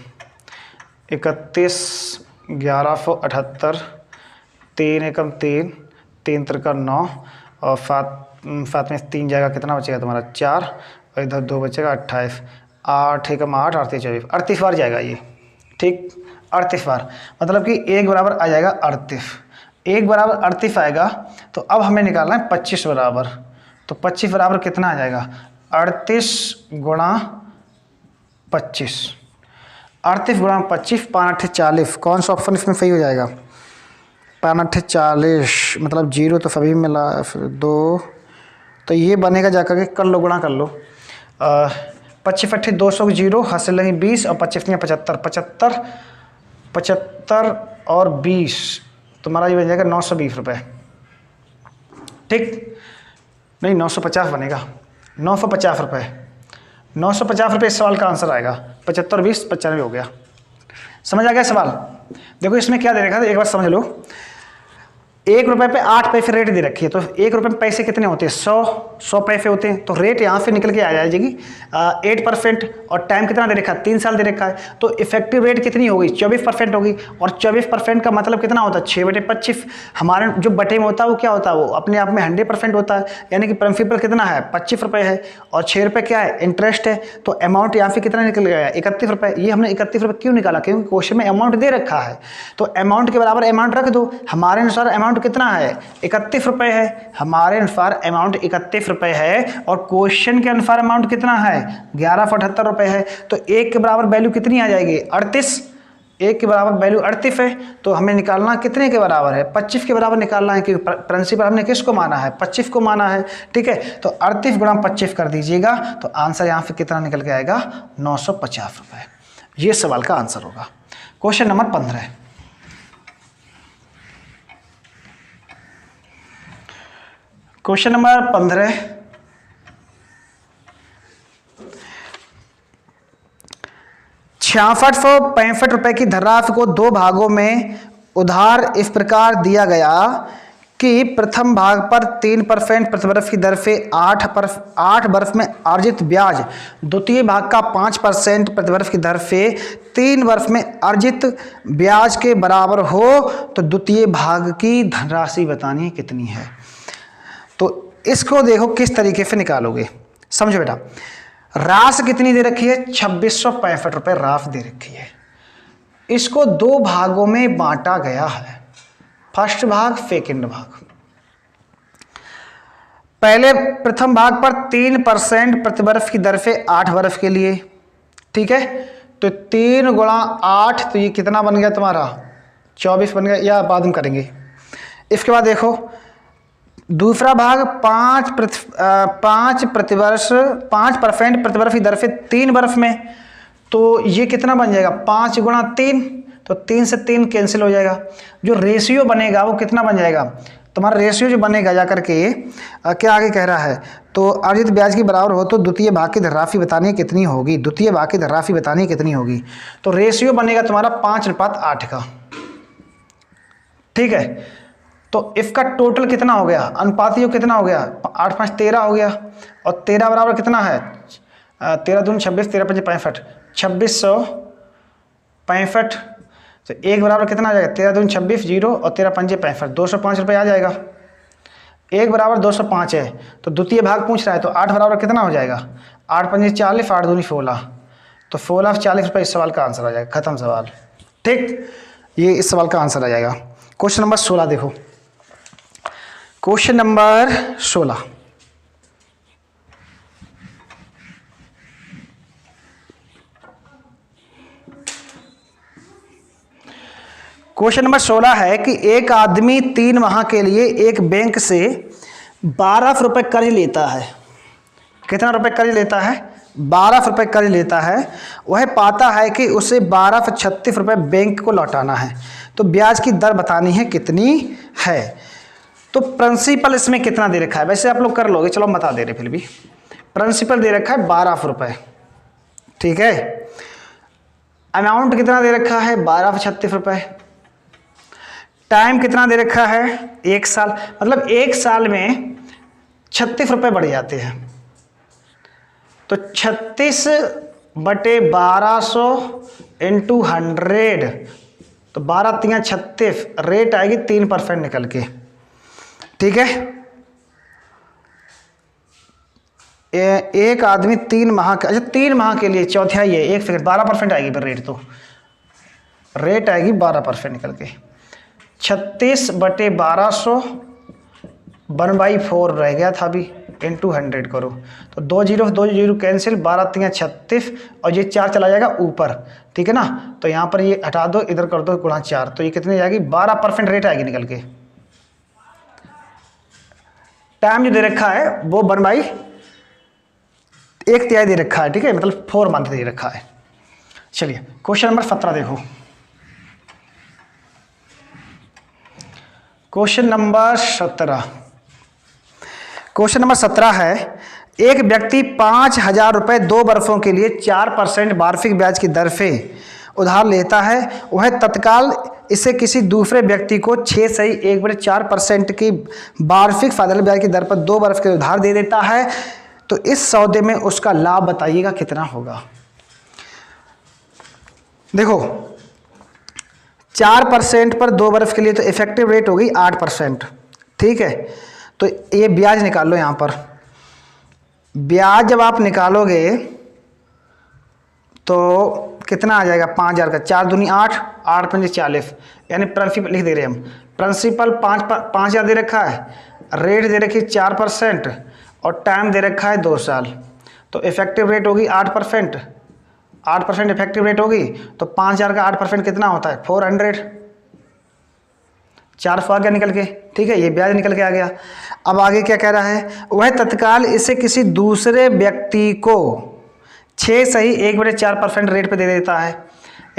31 1178, 3 एकम 3, 3 त्रिका 9, और 7 में 3 जाएगा, कितना बचेगा तुम्हारा? 4, और इधर 2 बचेगा 28, 8 एकम 8, 38 24, 38 बार जाएगा ये। ठीक, 38 बार, मतलब कि 1 बराबर आ जाएगा 38। 1 बराबर 38 आएगा, तो अब हमें निकालना है 25 बराबर। तो 25 बराबर कितना आ जाएगा? 38 गुणा 25, 38 गुणा 25, 5 40। कौन सा ऑप्शन इसमें सही हो जाएगा? 5 40, मतलब 0 तो सभी मिला, फिर 2, तो ये बनेगा जाकर के, कर लो गुणा कर लो। 25 8 200 0, हासिल लगी 20, और 25 75, 75 और 20, तुम्हारा ये बन जाएगा 920 रुपये। ठीक, नहीं 950 बनेगा, 950 रुपये। 950 रुपये इस सवाल का आंसर आएगा। 75 20 95 हो गया। समझ आ गया सवाल? देखो इसमें क्या दे रखा है, एक बार समझ लो। 1 रुपये पे 8 पैसे रेट दे रखी है, तो 1 रुपये में पैसे कितने होते हैं? 100 पैसे होते हैं। तो रेट यहाँ से निकल के आ जाएगी 8%, और टाइम कितना दे रखा है? 3 साल दे रखा है। तो इफेक्टिव रेट कितनी होगी? 24% होगी, और 24% का मतलब कितना होता है? 6/25। हमारे जो बटे में होता है वो क्या होता है? वो अपने आप में 100% होता है, यानी कि प्रिंसिपल कितना है? 25 रुपये है, और 6 रुपये क्या है? इंटरेस्ट है। तो अमाउंट यहाँ से कितना निकल गया? 31 रुपये। ये हमने 31 रुपये क्यों निकाला? क्योंकि क्वेश्चन में अमाउंट दे रखा है, तो अमाउंट के बराबर अमाउंट रख दो। हमारे अनुसार अमाउंट कितना है? 31 रुपये है। हमारे अनुसार अमाउंट 31 रुपये है, और क्वेश्चन के अनुसार अमाउंट कितना है? 1178 रुपये है। तो 1 के बराबर वैल्यू कितनी आ जाएगी? 38। 1 के बराबर वैल्यू 38 है, तो हमें निकालना कितने के बराबर है? 25 के बराबर निकालना है, क्योंकि प्रिंसिपल हमने किसको माना है? 25 को माना है। ठीक है, तो 38 गुणा 25 कर दीजिएगा, तो आंसर यहाँ से कितना निकल के आएगा? 950 रुपये। ये सवाल का आंसर होगा। Question number 15। क्वेश्चन नंबर 15, 6665 रुपए की धनराशि को 2 भागों में उधार इस प्रकार दिया गया कि प्रथम भाग पर 3% प्रतिवर्ष की दर से 8 वर्ष में अर्जित ब्याज द्वितीय भाग का 5% प्रतिवर्ष की दर से 3 वर्ष में अर्जित ब्याज के बराबर हो, तो द्वितीय भाग की धनराशि बतानी कितनी है? तो इसको देखो किस तरीके से निकालोगे, समझो बेटा। राशि कितनी दे रखी है? 2665 रुपये राशि दे रखी है। इसको दो भागों में बांटा गया है, फर्स्ट भाग सेकंड भाग। पहले प्रथम भाग पर 3% प्रतिवर्ष की दर से 8 वर्ष के लिए, ठीक है। तो 3 गुणा 8, तो ये कितना बन गया तुम्हारा? 24 बन गया, या बाद में करेंगे। इसके बाद देखो दूसरा भाग 5% प्रतिवर्ष की दर से 3 वर्ष में, तो ये कितना बन जाएगा? 5 गुणा 3, तो 3 से 3 कैंसिल हो जाएगा। जो रेशियो बनेगा वो कितना बन जाएगा तुम्हारा? रेशियो जो बनेगा जाकर के क्या आगे कह रहा है, तो अर्जित ब्याज की बराबर हो तो द्वितीय भाग की धनराशि बतानी कितनी होगी? द्वितीय भाग की धनराशि बतानी कितनी होगी? तो रेशियो बनेगा तुम्हारा 5:8 का, ठीक है। तो इसका टोटल कितना हो गया? अनुपातियों कितना हो गया? 8 5 13 हो गया, और 13 बराबर कितना है? 13 दूनी 26, 13 5 65, 2665। तो 1 बराबर कितना आ जाएगा? 13 दूनी 26, 0 और 13 5 65, 205 रुपये आ जाएगा। 1 बराबर 205 है, तो द्वितीय भाग पूछ रहा है, तो 8 बराबर कितना हो जाएगा? 8 5 40, 8 दूनी 16, तो 16 40 रुपये इस सवाल का आंसर आ जाएगा। खत्म सवाल, ठीक। ये इस सवाल का आंसर आ जाएगा। क्वेश्चन नंबर 16 देखो, क्वेश्चन नंबर 16। क्वेश्चन नंबर 16 है कि एक आदमी 3 माह के लिए एक बैंक से 12 रुपये कर्ज लेता है। कितना रुपए कर्ज लेता है? 12 रुपये कर्ज लेता है। वह पाता है कि उसे 1236 रुपये बैंक को लौटाना है, तो ब्याज की दर बतानी है कितनी है। तो प्रिंसिपल इसमें कितना दे रखा है? वैसे आप लोग कर लोगे, चलो बता दे रहे, फिर भी प्रिंसिपल दे रखा है 12 रुपये, ठीक है। अमाउंट कितना दे रखा है? 1236 रुपये। टाइम कितना दे रखा है? 1 साल, मतलब 1 साल में 36 रुपये बढ़ जाते हैं। तो 36/1200 इंटू 100, तो 12 3 36, रेट आएगी 3% निकल के, ठीक है। एक आदमी 3 माह का, अच्छा 3 माह के लिए चौथाई है, 1 सेकंड, 12% आएगी फिर रेट, तो रेट आएगी 12% निकल के। 36/1200 1/4 रह गया था अभी, इंटू 100 करो, तो 2 0 कैंसिल, 12 3 36, और ये 4 चला जाएगा ऊपर, ठीक है ना। तो यहाँ पर ये हटा दो, इधर कर दो गुणा 4, तो ये कितनी जाएगी? 12% रेट आएगी निकल के। टाइम जो दे रखा है वो 1/1 दे रखा है, ठीक है, मतलब 4 मंथ दे रखा है। चलिए क्वेश्चन नंबर 17 देखो। क्वेश्चन नंबर 17 है, एक व्यक्ति 5000 रुपये 2 वर्षों के लिए 4% वार्षिक ब्याज की दर से उधार लेता है। वह तत्काल इसे किसी दूसरे व्यक्ति को 6.1/4% की वार्षिक साधारण ब्याज की दर पर 2 वर्ष के उधार दे देता है। तो इस सौदे में उसका लाभ बताइएगा कितना होगा। देखो 4% पर 2 वर्ष के लिए तो इफेक्टिव रेट होगी 8%, ठीक है। तो ये ब्याज निकाल लो। यहाँ पर ब्याज जब आप निकालोगे तो कितना आ जाएगा? 5000 का, 4 दूनी 8, 8 पंजे 40, यानी प्रिंसिपल लिख दे रहे हम। प्रिंसिपल 5000 दे रखा है, रेट दे रखी 4%, और टाइम दे रखा है 2 साल। तो इफेक्टिव रेट होगी 8%, 8% इफेक्टिव रेट होगी। तो 5000 का 8% कितना होता है? 400, 400 आ गया निकल के, ठीक है। ये ब्याज निकल के आ गया। अब आगे क्या कह रहा है? वह तत्काल इसे किसी दूसरे व्यक्ति को 6.1/4% रेट पे दे देता है।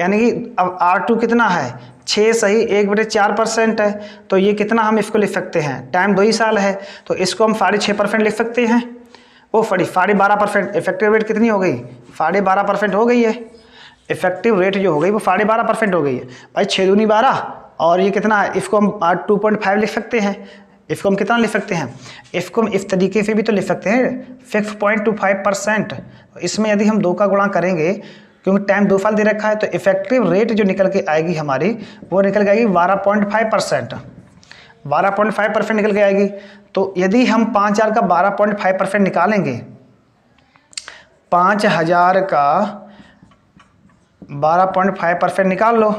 यानी कि अब R2 कितना है? 6.1/4% है। तो ये कितना हम इसको लिख सकते हैं? टाइम 2 ही साल है, तो इसको हम 6.5% लिख सकते हैं। वो 12.5%। इफेक्टिव रेट कितनी हो गई? 12.5% हो गई है। इफेक्टिव रेट जो हो गई वो 12.5% हो गई है भाई। 6 दूनी 12, और ये कितना है? इसको हम 2.5 लिख सकते हैं। इसको हम कितना लिख सकते हैं? इसको हम इस तरीके से भी तो लिख सकते हैं 6.25%। इसमें यदि हम 2 का गुणा करेंगे, क्योंकि टाइम 2 साल दे रखा है, तो इफेक्टिव रेट जो निकल के आएगी हमारी, वो निकल के आएगी 12.5%। 12.5% निकल के आएगी। तो यदि हम 5000 का 12.5% निकालेंगे, 5000 का 12.5% निकाल लो,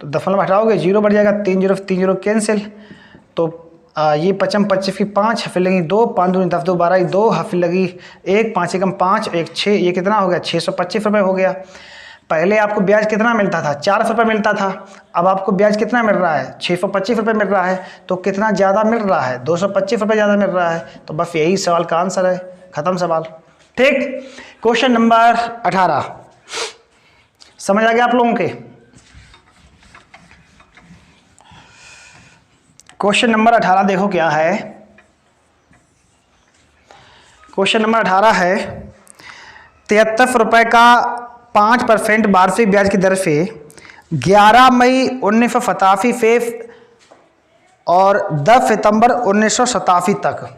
तो दशमलव हटाओगे 0 बढ़ जाएगा, 3 0 3 0 कैंसिल। तो ये 55 25 की 5, फिर लगी 2, 5 दूनी 10 2 12 2, फिर लगी 1, 5 एकम 5, 1 6, ये कितना हो गया 625 रुपये हो गया। पहले आपको ब्याज कितना मिलता था, 400 रुपये मिलता था, अब आपको ब्याज कितना मिल रहा है, 625 रुपये मिल रहा है। तो कितना ज़्यादा मिल रहा है, 225 रुपये ज़्यादा मिल रहा है। तो बस यही सवाल का आंसर है, ख़त्म सवाल। ठीक, क्वेश्चन नंबर 18 समझ आ गया आप लोगों के? क्वेश्चन नंबर 18 देखो क्या है। क्वेश्चन नंबर 18 है 73 रुपये का 5% वार्षिक ब्याज की दर से 11 मई 1987 से और 10 सितंबर 1987 तक,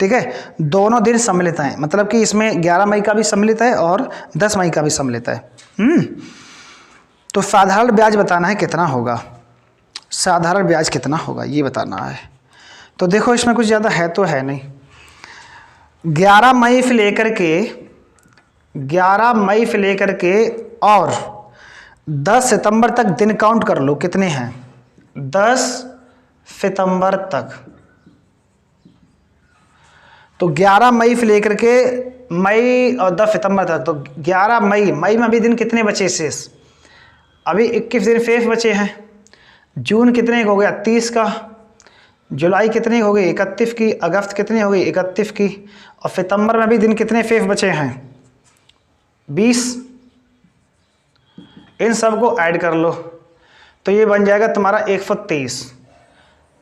ठीक है, दोनों दिन सम्मिलित हैं। मतलब कि इसमें 11 मई का भी सम्मिलित है और 10 मई का भी सम्मिलित है। तो साधारण ब्याज बताना है कितना होगा, साधारण ब्याज कितना होगा ये बताना है। तो देखो इसमें कुछ ज़्यादा है तो है नहीं। 11 मई से लेकर के और 10 सितंबर तक दिन काउंट कर लो, कितने हैं, 10 सितंबर तक। तो 11 मई से लेकर के मई और 10 सितंबर तक, तो 11 मई में अभी दिन कितने बचे शेष, अभी 21 दिन शेष बचे हैं। जून कितने हो गया 30 का, जुलाई कितनी हो गई 31 की, अगस्त कितनी हो गई 31 की, और सितंबर में भी दिन कितने शेष बचे हैं 20। इन सब को ऐड कर लो तो ये बन जाएगा तुम्हारा 123।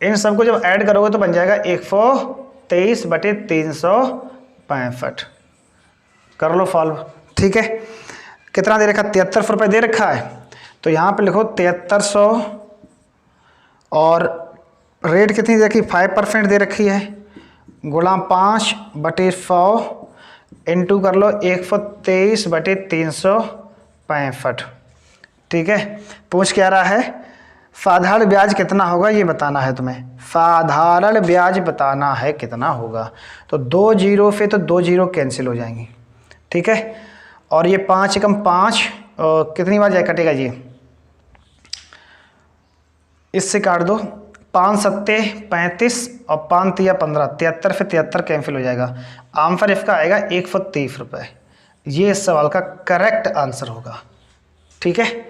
इन सब को जब ऐड करोगे तो बन जाएगा 123/365। कर लो सॉल्व, ठीक है। कितना दे रखा, 73 रुपये दे रखा है, तो यहाँ पे लिखो 7300 और रेट कितनी दे रखी 5% दे रखी है, गुणा 5/100 इंटू कर लो 123/365, ठीक है। पूछ क्या रहा है, साधारण ब्याज कितना होगा ये बताना है तुम्हें, साधारण ब्याज बताना है कितना होगा। तो 2 0 से तो 2 0 कैंसिल हो जाएंगी, ठीक है। और ये 5 एकम 5 कितनी बार जाए कटेगा ये, इससे काट दो, 5 7 35 और 5 3 15, 73 से 73 कैंसिल हो जाएगा। आंसर इसका आएगा 130 रुपये। ये इस सवाल का करेक्ट आंसर होगा, ठीक है।